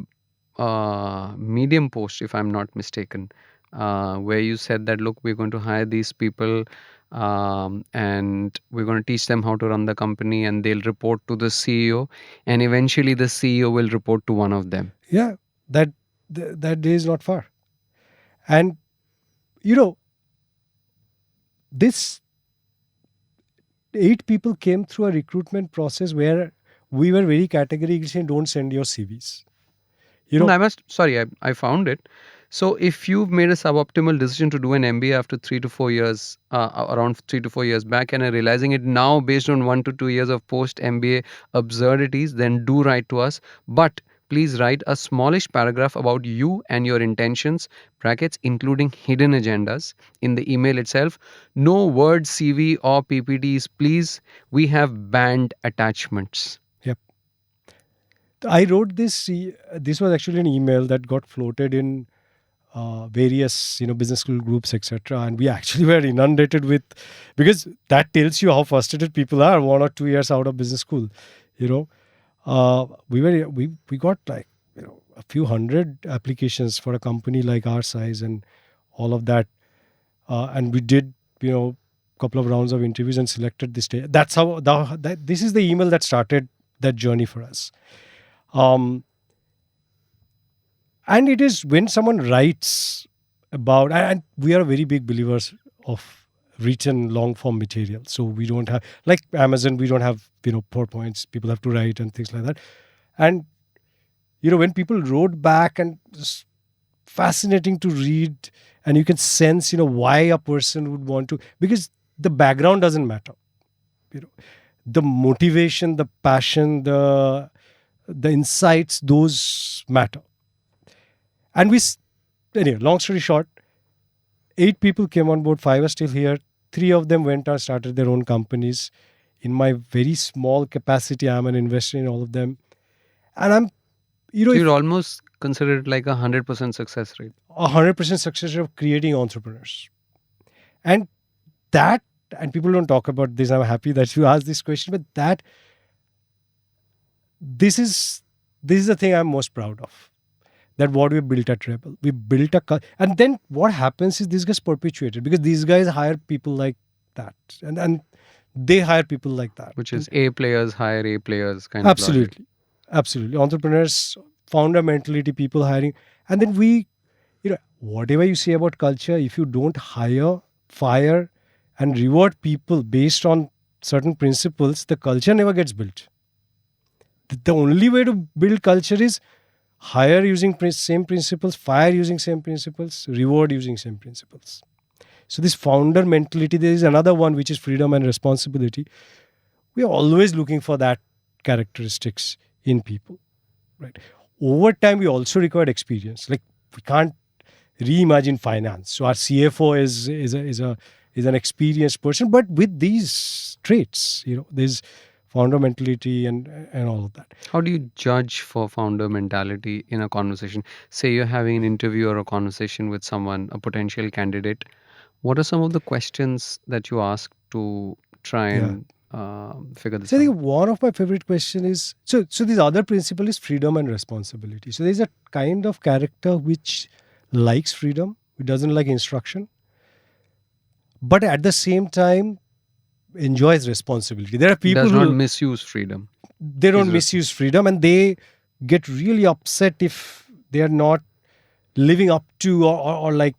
Medium post, if I'm not mistaken, where you said that, look, we're going to hire these people, and we're going to teach them how to run the company, and they'll report to the CEO, and eventually the CEO will report to one of them. Yeah, that day is not far. And, this 8 people came through a recruitment process where we were very categorically saying, don't send your CVs. No, I found it. So if you've made a suboptimal decision to do an MBA after 3 to 4 years, around 3 to 4 years back, and are realizing it now based on 1 to 2 years of post MBA absurdities, then do write to us. But please write a smallish paragraph about you and your intentions, brackets, including hidden agendas, in the email itself. No word CV or PPTs, please. We have banned attachments. I wrote this. This was actually an email that got floated in various business school groups, etc. And we actually were inundated with, because that tells you how frustrated people are 1 or 2 years out of business school. We got like a few hundred applications for a company like our size and all of that, and we did couple of rounds of interviews and selected this day. That's how this is the email that started that journey for us. And it is when someone writes about, and we are very big believers of written long form material. So we don't have, like Amazon, we don't have, PowerPoints, people have to write and things like that. And, when people wrote back, and it's fascinating to read, and you can sense, why a person would want to, because the background doesn't matter. The motivation, the passion, the insights, those matter. And anyway, long story short, 8 people came on board, 5 are still here. 3 of them went and started their own companies. In my very small capacity, I'm an investor in all of them. And I'm, So you'd almost consider it like 100% success rate. 100% success rate of creating entrepreneurs. And people don't talk about this. I'm happy that you asked this question, but this is the thing I'm most proud of. That what we built at Rebel. We built and then what happens is this gets perpetuated, because these guys hire people like that, and they hire people like that, which is A players hire A players kind of absolutely, absolutely. Entrepreneurs, founder mentality, people hiring, and then we, whatever you say about culture, if you don't hire, fire, and reward people based on certain principles, the culture never gets built. The only way to build culture is hire using same principles, fire using same principles, reward using same principles. So this founder mentality, there is another one, which is freedom and responsibility. We are always looking for that characteristics in people, right? Over time, we also required experience. Like, we can't reimagine finance. So our CFO is an experienced person, but with these traits, there's founder mentality and all of that. How do you judge for founder mentality in a conversation? Say you're having an interview or a conversation with someone, a potential candidate. What are some of the questions that you ask to try and figure this out? I think one of my favorite questions is, so this other principle is freedom and responsibility. So there's a kind of character which likes freedom, which doesn't like instruction, but at the same time enjoys responsibility. There are people who does not misuse freedom. They don't misuse freedom, and they get really upset if they are not living up to or like,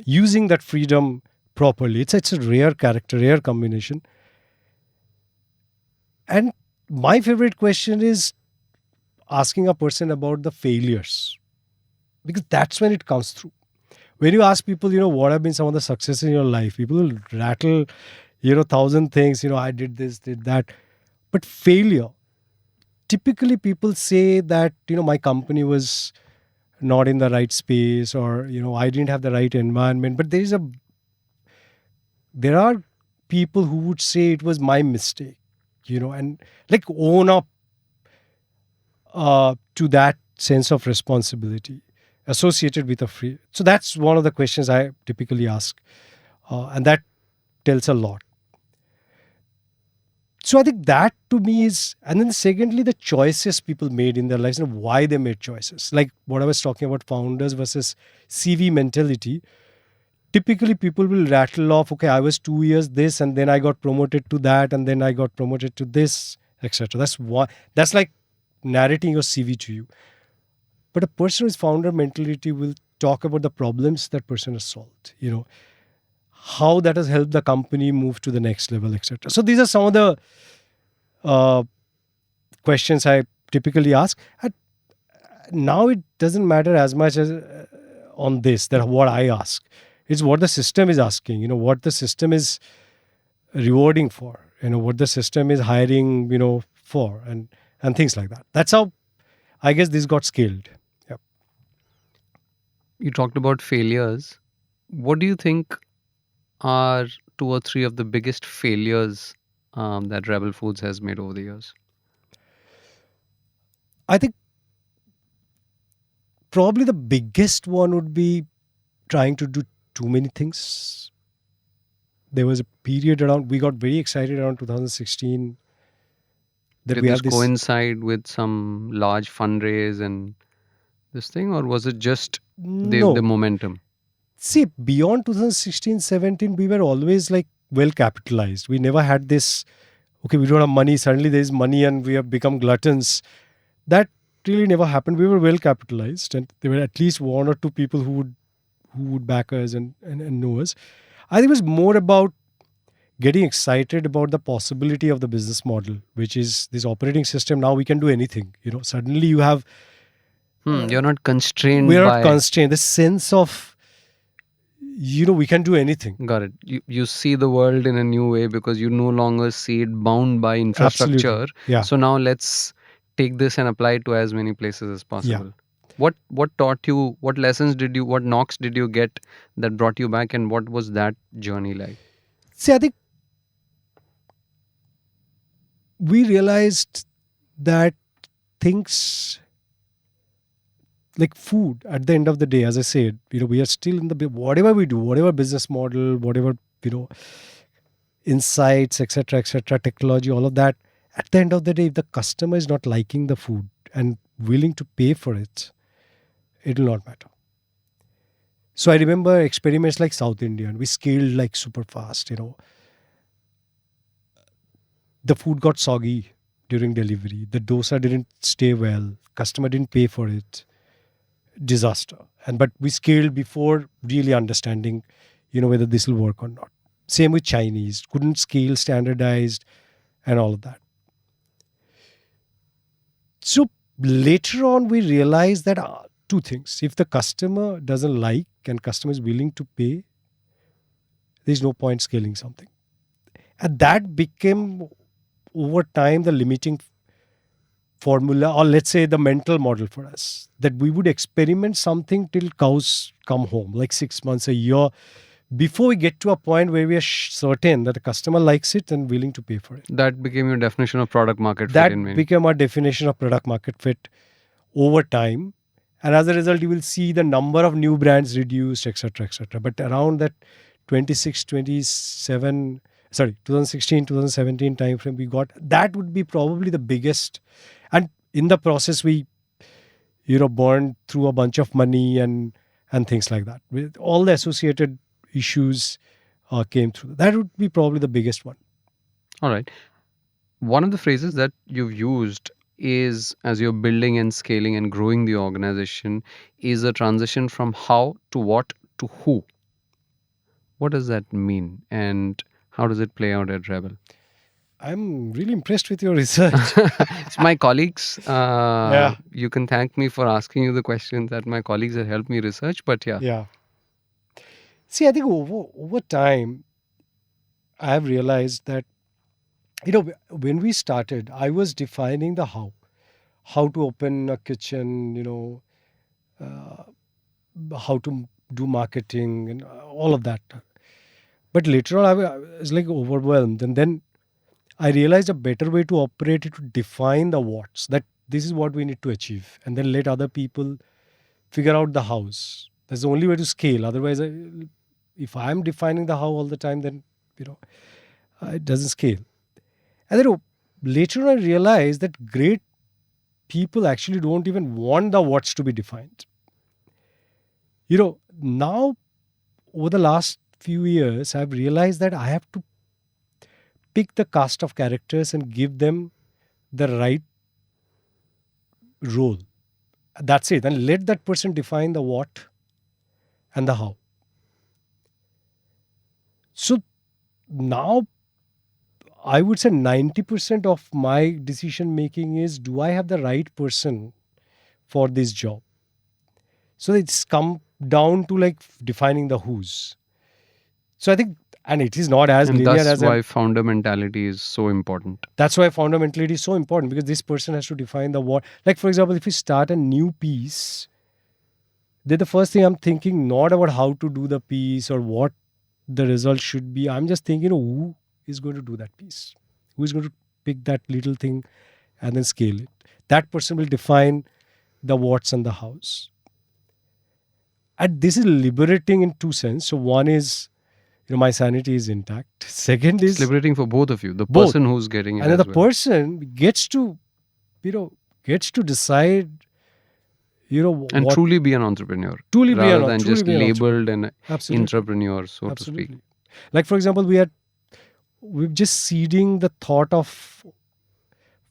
using that freedom properly. It's a rare character, rare combination. And my favorite question is asking a person about the failures, because that's when it comes through. When you ask people, what have been some of the successes in your life, people will rattle, 1,000 things, I did this, did that. But failure, typically people say that, my company was not in the right space, or, I didn't have the right environment. But there are people who would say it was my mistake, and like own up to that sense of responsibility associated with a free. So that's one of the questions I typically ask, and that tells a lot. So I think that to me is, and then secondly, the choices people made in their lives and why they made choices. Like what I was talking about, founders versus CV mentality. Typically, people will rattle off, okay, I was 2 years this, and then I got promoted to that, and then I got promoted to this, etc. That's like narrating your CV to you. But a person with founder mentality will talk about the problems that person has solved, how that has helped the company move to the next level, etc. So these are some of the questions I typically ask. And now it doesn't matter as much as on this, that what I ask. It's what the system is asking, what the system is rewarding for, what the system is hiring, for, and things like that. That's how I guess this got scaled. Yeah. You talked about failures. What do you think are 2 or 3 of the biggest failures that Rebel Foods has made over the years? I think probably the biggest one would be trying to do too many things. There was a period around, we got very excited around 2016 that Did we this had this. coincide with some large fundraise and this thing, or was it just the No. momentum? See, beyond 2016-17, we were always like well capitalized. We never had this, okay, we don't have money, suddenly there is money and we have become gluttons. That really never happened. We were well capitalized, and there were at least one or two people who would back us and know us. I think it was more about getting excited about the possibility of the business model, which is this operating system. Now we can do anything. Suddenly you have. You're not constrained We're by. not constrained. The sense of, we can do anything. Got it. You see the world in a new way because you no longer see it bound by infrastructure. Absolutely. Yeah. So now let's take this and apply it to as many places as possible. What taught you, what knocks did you get that brought you back, and what was that journey like? See, I think we realized that things like food, at the end of the day, as I said, we are still in the, whatever we do, whatever business model, whatever, insights, etc., technology, all of that, at the end of the day, if the customer is not liking the food and willing to pay for it, it will not matter. So I remember experiments like South Indian, we scaled like super fast, The food got soggy during delivery. The dosa didn't stay well. Customer didn't pay for it. Disaster. But we scaled before really understanding, whether this will work or not. Same with Chinese. Couldn't scale standardized and all of that. So later on, we realized that two things. If the customer doesn't like and customer is willing to pay, there's no point scaling something. And that became, over time, the limiting formula, or let's say the mental model for us, that we would experiment something till cows come home, like 6 months, a year, before we get to a point where we are certain that the customer likes it and willing to pay for it. That became your definition of product market fit. That became our definition of product market fit over time. And as a result, you will see the number of new brands reduced, etc., etc. But around that 2016, 2017 timeframe, we got, that would be probably the biggest. And in the process, we, burned through a bunch of money and things like that. With all the associated issues came through. That would be probably the biggest one. All right. One of the phrases that you've used is, as you're building and scaling and growing the organization, is a transition from how to what to who. What does that mean, and how does it play out at Rebel? I'm really impressed with your research. It's my colleagues. You can thank me for asking you the questions that my colleagues have helped me research. But Yeah. See, I think over time, I have realized that, when we started, I was defining the how. how to open a kitchen, how to do marketing and all of that. But later on, I was like overwhelmed. And then I realized a better way to operate it to define the what's, that this is what we need to achieve. And then let other people figure out the hows. That's the only way to scale. Otherwise, if I'm defining the how all the time, then, it doesn't scale. And then later on, I realized that great people actually don't even want the what's to be defined. Now over the last few years, I've realized that I have to pick the cast of characters and give them the right role. That's it. And let that person define the what and the how. So now I would say 90% of my decision making is, do I have the right person for this job? So it's come down to like defining the who's. So I think, and it is not as And linear that's as why founder mentality is so important. that's why founder mentality is so important, because this person has to define the what. Like, for example, if you start a new piece, then the first thing I'm thinking not about how to do the piece or what the result should be. I'm just thinking, who is going to do that piece? Who is going to pick that little thing and then scale it? That person will define the what's and the hows. And this is liberating in two senses. So one is, my sanity is intact. Second It's is liberating for both of you, the both. person who's getting it and then as the well. person gets to, decide, And what truly be an entrepreneur truly be rather an than truly just be an entrepreneur. labeled an Absolutely. entrepreneur, so to Absolutely. speak. Like, for example, we're just seeding the thought of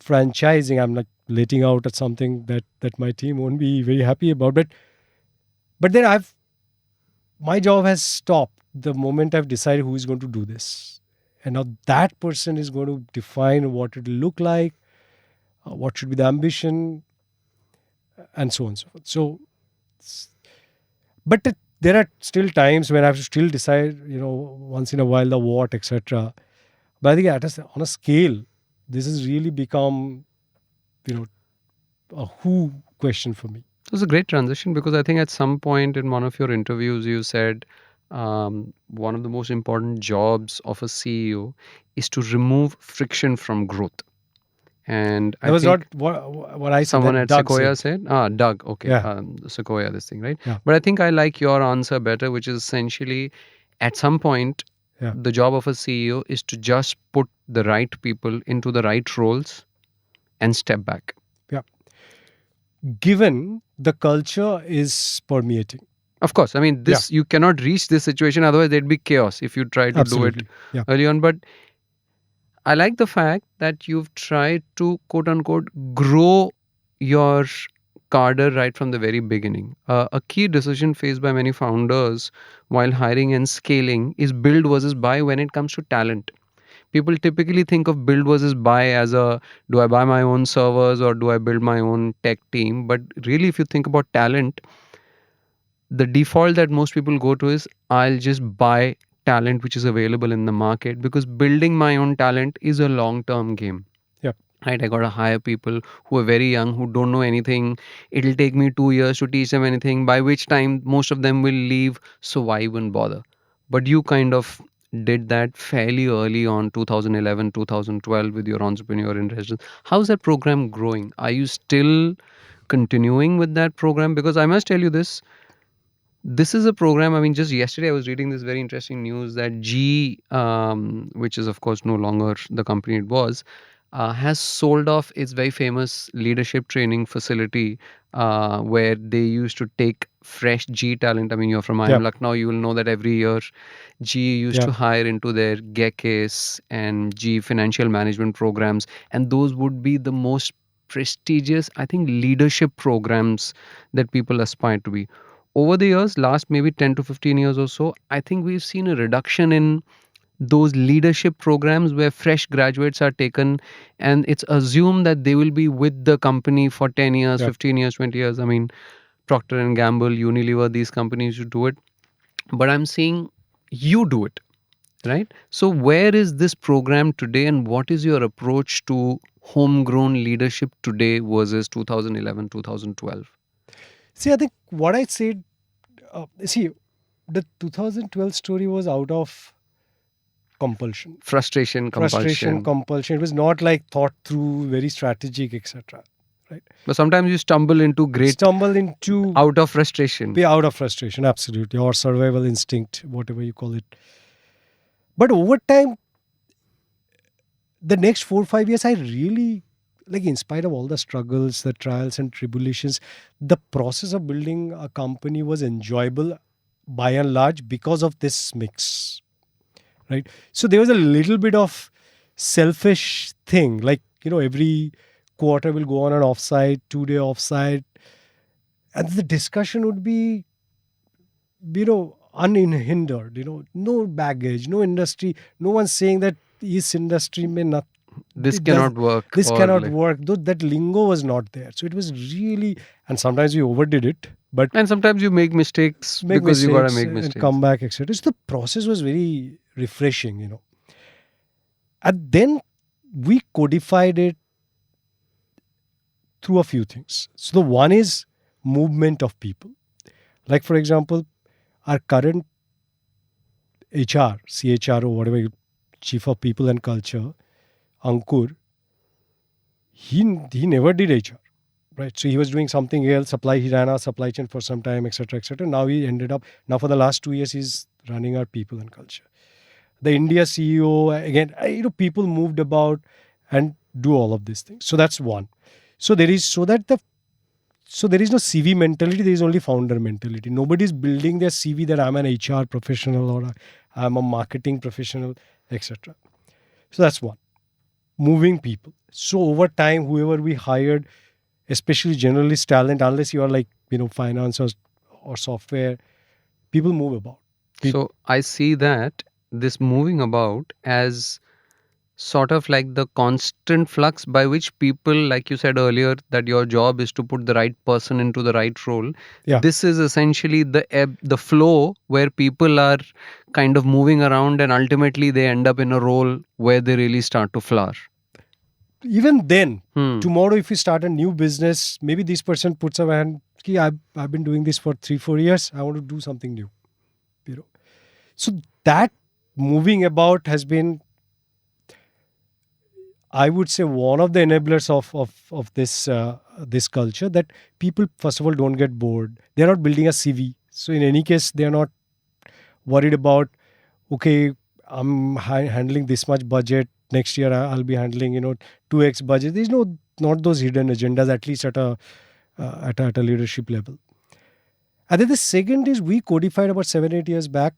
franchising. I'm like letting out at something that my team won't be very happy about. But then my job has stopped the moment I've decided who is going to do this. And now that person is going to define what it will look like, what should be the ambition, and so on and so forth. So, but there are still times when I have to still decide, once in a while the what, etc. But I think on a scale, this has really become, a who question for me. It was a great transition because I think at some point in one of your interviews you said one of the most important jobs of a CEO is to remove friction from growth. And I That was think not what I said. someone that at Doug Sequoia said. said, Doug, okay, Yeah. Sequoia, this thing, right? Yeah. But I think I like your answer better, which is essentially at some point, Yeah. the job of a CEO is to just put the right people into the right roles and step back. Given the culture is permeating. Of course, I mean, this you cannot reach this situation, otherwise there'd be chaos if you try to Absolutely. do it Yeah. early on. But I like the fact that you've tried to quote unquote grow your cadre right from the very beginning. A key decision faced by many founders while hiring and scaling is build versus buy when it comes to talent. People typically think of build versus buy as do I buy my own servers or do I build my own tech team? But really, if you think about talent, the default that most people go to is I'll just buy talent which is available in the market, because building my own talent is a long term game. Yep. Right, I gotta hire people who are very young, who don't know anything. It'll take me 2 years to teach them anything, by which time most of them will leave, so why even bother? But you kind of did that fairly early on, 2011 2012, with your entrepreneur in residence. How's that program growing? Are you still continuing with that program? Because I must tell you this is a program. I mean, just yesterday I was reading this very interesting news that GE, which is of course no longer the company it was, has sold off its very famous leadership training facility where they used to take fresh G talent. I mean, you're from IIM Lucknow, you will know that every year GE used to hire into their GECAS and GE financial management programs, and those would be the most prestigious, I think, leadership programs that people aspire to be. Over the years, last maybe 10 to 15 years or so, I think we've seen a reduction in those leadership programs where fresh graduates are taken and it's assumed that they will be with the company for 10 years, 15 years, 20 years. I mean, Procter and Gamble, Unilever, these companies should do it. But I'm seeing you do it, right? So where is this program today and what is your approach to homegrown leadership today versus 2011, 2012? See, I think what I said, the 2012 story was out of compulsion. Frustration, Frustration, compulsion. compulsion. It was not like thought through, very strategic, etc. Right? But sometimes you stumble into great Stumble into out of frustration. be out of frustration, absolutely, or survival instinct, whatever you call it. But over time, the next 4 or 5 years, I really, like, in spite of all the struggles, the trials and tribulations, the process of building a company was enjoyable by and large because of this mix, right? So there was a little bit of selfish thing, like, every quarter will go on an offsite, 2-day offsite, and the discussion would be, unhindered, no baggage, no industry, no one saying that this industry may not, This it does- cannot work. this or cannot like- work. That lingo was not there. So it was really, and sometimes we overdid it, but And sometimes you make mistakes make because you gotta mistakes make mistakes. and come back, etc. So the process was very refreshing. And then we codified it through a few things. So the one is movement of people. Like, for example, our current HR, CHRO, whatever, Chief of People and Culture, Ankur, he never did HR, right? So he was doing something else, he ran our supply chain for some time, etc., etc. Now he ended up, for the last 2 years, he's running our people and culture. The India CEO, again, people moved about and do all of these things. So that's one. So there is no CV mentality, there is only founder mentality. Nobody's building their CV that I'm an HR professional or I'm a marketing professional, etc. So that's one. Moving people. So over time, whoever we hired, especially generalist talent, unless you are like, finance or software, people move about. So I see that this moving about as sort of like the constant flux by which people, like you said earlier, that your job is to put the right person into the right role. Yeah. This is essentially the ebb, the flow where people are kind of moving around and ultimately they end up in a role where they really start to flower. Even then, Hmm. tomorrow if you start a new business, maybe this person puts up a hand, I've been doing this for 3-4 years, I want to do something new. So that moving about has been, I would say, one of the enablers of this culture, that people, first of all, don't get bored. They're not building a CV. So in any case, they're not worried about, okay, I'm handling this much budget. Next year, I'll be handling, 2x budget. There's not those hidden agendas, at least at a leadership level. And then the second is, we codified about 7-8 years back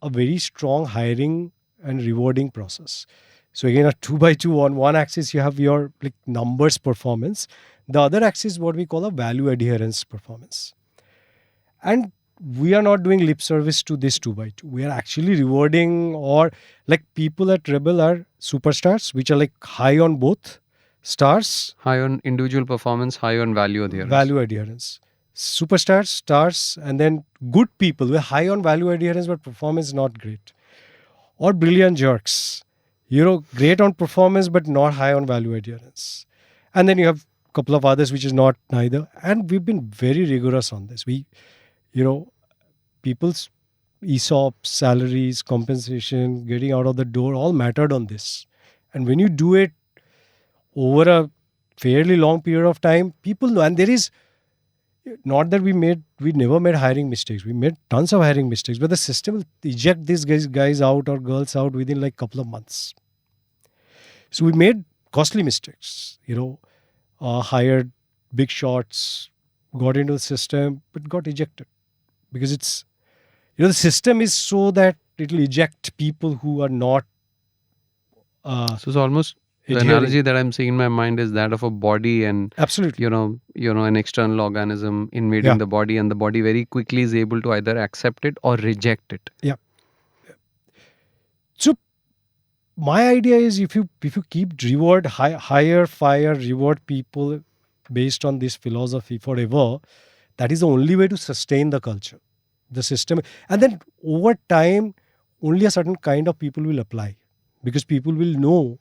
a very strong hiring and rewarding process. So again, a 2x2, on one axis you have your numbers performance. The other axis is what we call a value adherence performance. And we are not doing lip service to this 2x2. We are actually rewarding, or like people at Rebel are superstars, which are high on both stars. High on individual performance, high on value adherence. Value adherence. Superstars, stars, and then good people. We're high on value adherence, but performance not great. Or brilliant jerks. Great on performance, but not high on value adherence. And then you have a couple of others, which is not neither. And we've been very rigorous on this. People's ESOP, salaries, compensation, getting out of the door, all mattered on this. And when you do it over a fairly long period of time, people know. And there is, not that we never made hiring mistakes. We made tons of hiring mistakes, but the system will eject these guys out or girls out within a couple of months. So we made costly mistakes, hired big shots, got into the system, but got ejected. Because it's, the system is so that it will eject people who are not. So it's almost, the adhering. analogy that I'm seeing in my mind is that of a body and Absolutely. an external organism invading the body, and the body very quickly is able to either accept it or reject it. Yeah. So my idea is, if you keep hire, fire, reward people based on this philosophy forever, that is the only way to sustain the culture, the system. And then over time, only a certain kind of people will apply, because people will know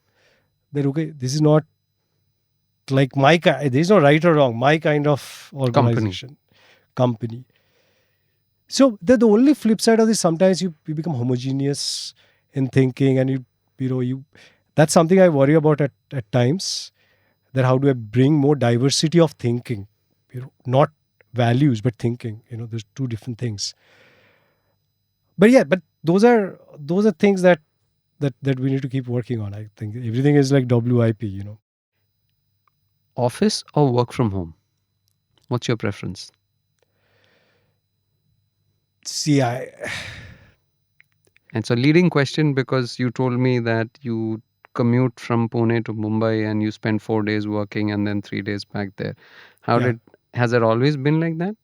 that, okay, this is not like there's no right or wrong, my kind of organization, company. So the only flip side of this, sometimes you become homogeneous in thinking, and you that's something I worry about at times, that how do I bring more diversity of thinking, not values but thinking, there's two different things. But those are things that we need to keep working on. I think everything is like WIP. Office or work from home? What's your preference? See, It's a leading question because you told me that you commute from Pune to Mumbai and you spend 4 days working and then 3 days back there. Yeah. Has it always been like that?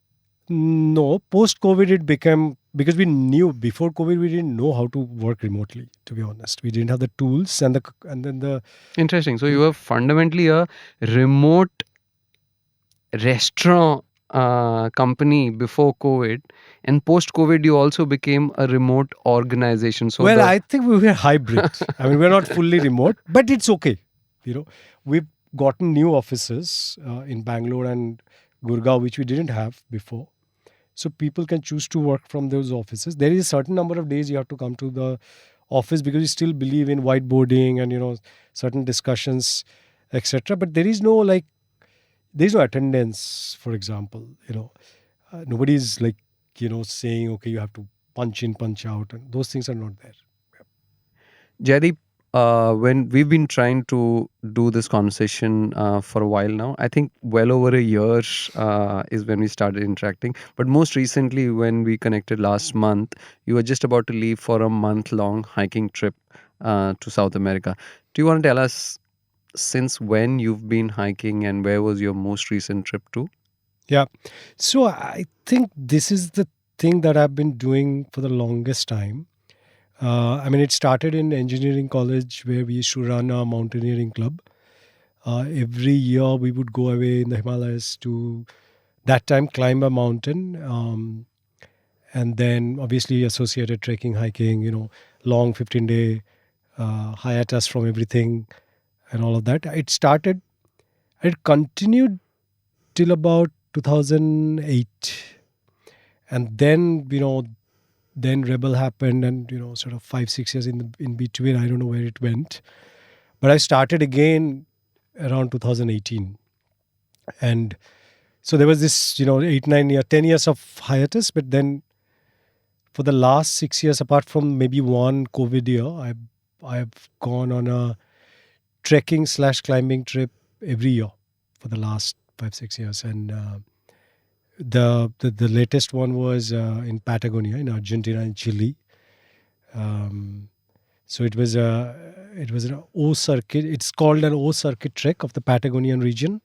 No, post COVID it became, because we knew before COVID we didn't know how to work remotely. To be honest, we didn't have the tools and then the Interesting. So you were fundamentally a remote restaurant company before COVID, and post COVID you also became a remote organization. So I think we were hybrid. I mean, we're not fully remote, but it's okay. We've gotten new offices in Bangalore and Gurgaon, which we didn't have before. So people can choose to work from those offices. There is a certain number of days you have to come to the office because we still believe in whiteboarding and certain discussions, etc. But there is no attendance, for example. Nobody's saying, okay, you have to punch in, punch out, and those things are not there. Jaydeep, when we've been trying to do this conversation for a while now, I think well over a year is when we started interacting. But most recently, when we connected last month, you were just about to leave for a month-long hiking trip to South America. Do you want to tell us since when you've been hiking and where was your most recent trip to? Yeah. So I think this is the thing that I've been doing for the longest time. It started in engineering college where we used to run a mountaineering club. Every year we would go away in the Himalayas to, that time, climb a mountain. And then obviously associated trekking, hiking, long 15-day hiatus from everything and all of that. It continued till about 2008. And then, then Rebel happened and, sort of 5-6 years in between, I don't know where it went. But I started again around 2018. And so there was this, 8-9 years, 10 years of hiatus. But then for the last 6 years, apart from maybe one COVID year, I've gone on a trekking/climbing trip every year for the last 5-6 years. And the latest one was in Patagonia, in Argentina and Chile. So it was an O circuit. It's called an O circuit trek of the Patagonian region.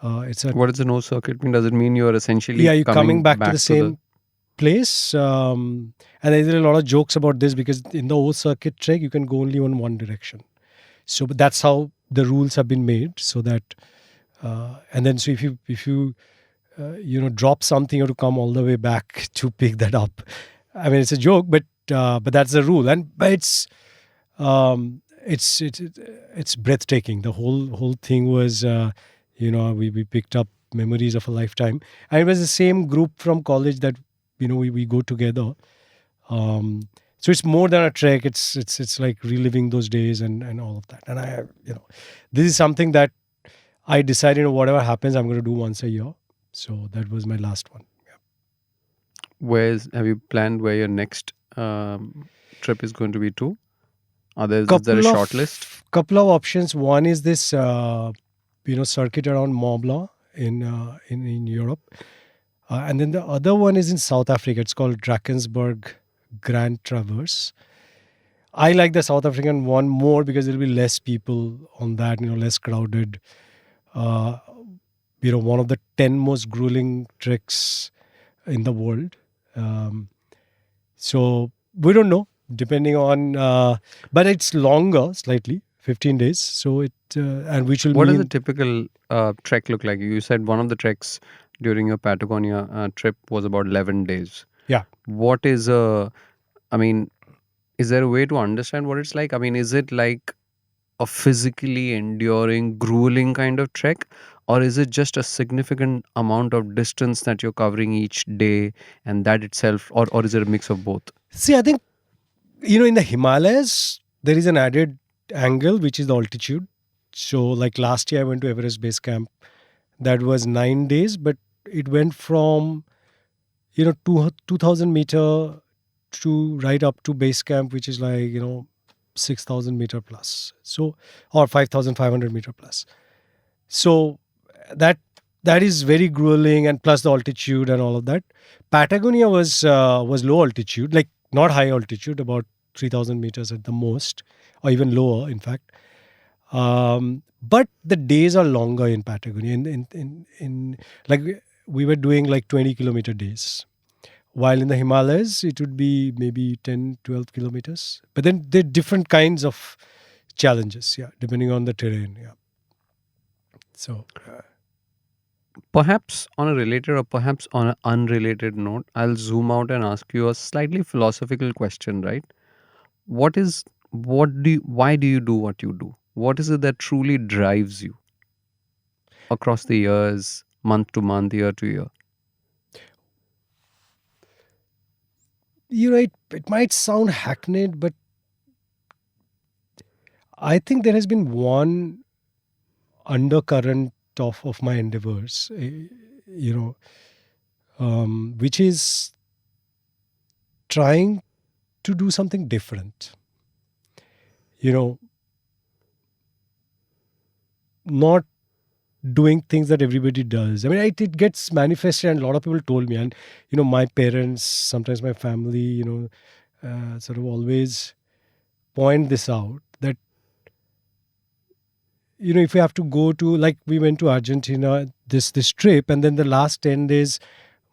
What does an O circuit mean? Does it mean you're essentially you're coming back to the same place? And there's a lot of jokes about this because in the O circuit trek you can go only in one direction. So but that's how the rules have been made. So that and then so if you drop something, you have to come all the way back to pick that up. I mean, it's a joke, but that's the rule, but it's breathtaking. The whole thing was, we picked up memories of a lifetime, and it was the same group from college that we go together. So it's more than a trek. It's like reliving those days and all of that. And this is something that I decided whatever happens, I'm going to do once a year. So that was my last one. Yeah. Have you planned where your next trip is going to be to? Is there a short list? Couple of options. One is this, circuit around Mont Blanc in Europe. And then the other one is in South Africa. It's called Drakensberg Grand Traverse. I like the South African one more because there'll be less people on that, less crowded. One of the 10 most grueling treks in the world. So we don't know, depending on, but it's longer, slightly, 15 days. So and which will. What does a typical trek look like? You said one of the treks during your Patagonia trip was about 11 days. Yeah. What is is there a way to understand what it's like? I mean, is it like a physically enduring, grueling kind of trek? Or is it just a significant amount of distance that you're covering each day and that itself, or is it a mix of both? See, I think, in the Himalayas, there is an added angle, which is the altitude. So, like last year, I went to Everest Base Camp. That was 9 days, but it went from, 2,000 meter to right up to base camp, which is like, 6,000 meter plus. So, or 5,500 meter plus. So, that is very grueling, and plus the altitude and all of that. Patagonia was low altitude, like not high altitude, about 3,000 meters at the most, or even lower, in fact. But the days are longer in Patagonia. In like we were doing like 20-kilometer days, while in the Himalayas it would be maybe 10, 12 kilometers. But then there are different kinds of challenges, yeah, depending on the terrain, yeah. So. Perhaps on a related or perhaps on an unrelated note, I'll zoom out and ask you a slightly philosophical question, right? Why do you do what you do? What is it that truly drives you across the years, month to month, year to year? It might sound hackneyed, but I think there has been one undercurrent of my endeavors, which is trying to do something different. Not doing things that everybody does. I mean, it gets manifested, and a lot of people told me, and my parents, sometimes my family, sort of always point this out, that if we have to go to, like, we went to Argentina this trip, and then the last 10 days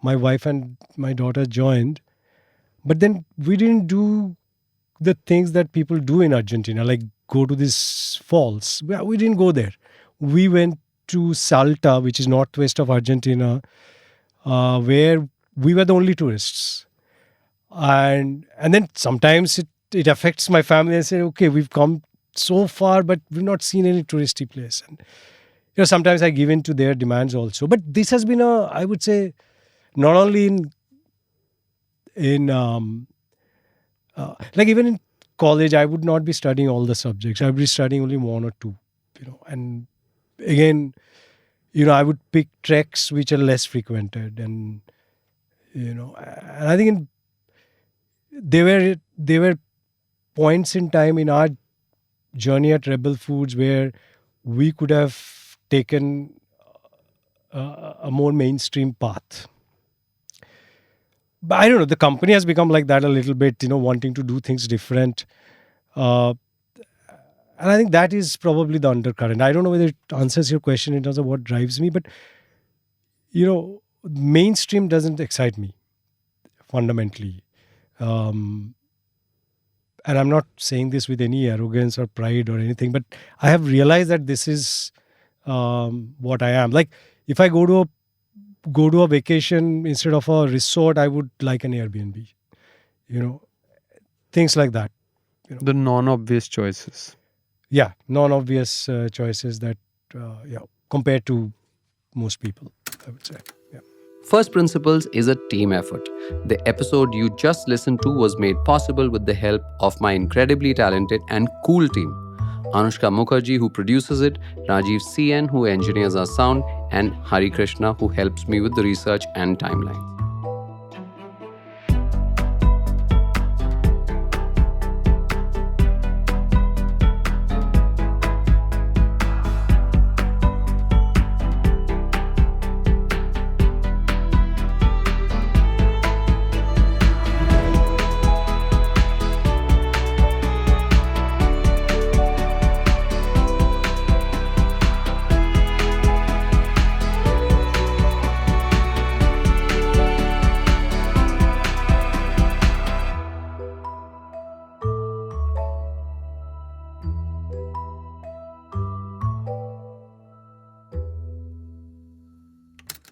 my wife and my daughter joined, but then we didn't do the things that people do in Argentina, like go to these falls. We didn't go there. We went to Salta, which is northwest of Argentina, where we were the only tourists. And then sometimes it affects my family. I say, okay, we've come so far, but we've not seen any touristy place. And sometimes I give in to their demands also. But this has been I would say, not only in like even in college, I would not be studying all the subjects. I would be studying only one or two. And again, I would pick treks which are less frequented, and and I think there were points in time in our journey at Rebel Foods where we could have taken a more mainstream path. But I don't know, the company has become like that a little bit, wanting to do things different. And I think that is probably the undercurrent. I don't know whether it answers your question in terms of what drives me, but, mainstream doesn't excite me fundamentally. And I'm not saying this with any arrogance or pride or anything, but I have realized that this is what I am. Like, if I go to a vacation instead of a resort, I would like an Airbnb. Things like that. The non-obvious choices. Yeah, non-obvious choices that, compared to most people, I would say. Yeah. First Principles is a team effort. The episode you just listened to was made possible with the help of my incredibly talented and cool team. Anushka Mukherjee, who produces it, Rajiv CN, who engineers our sound, and Hari Krishna, who helps me with the research and timeline.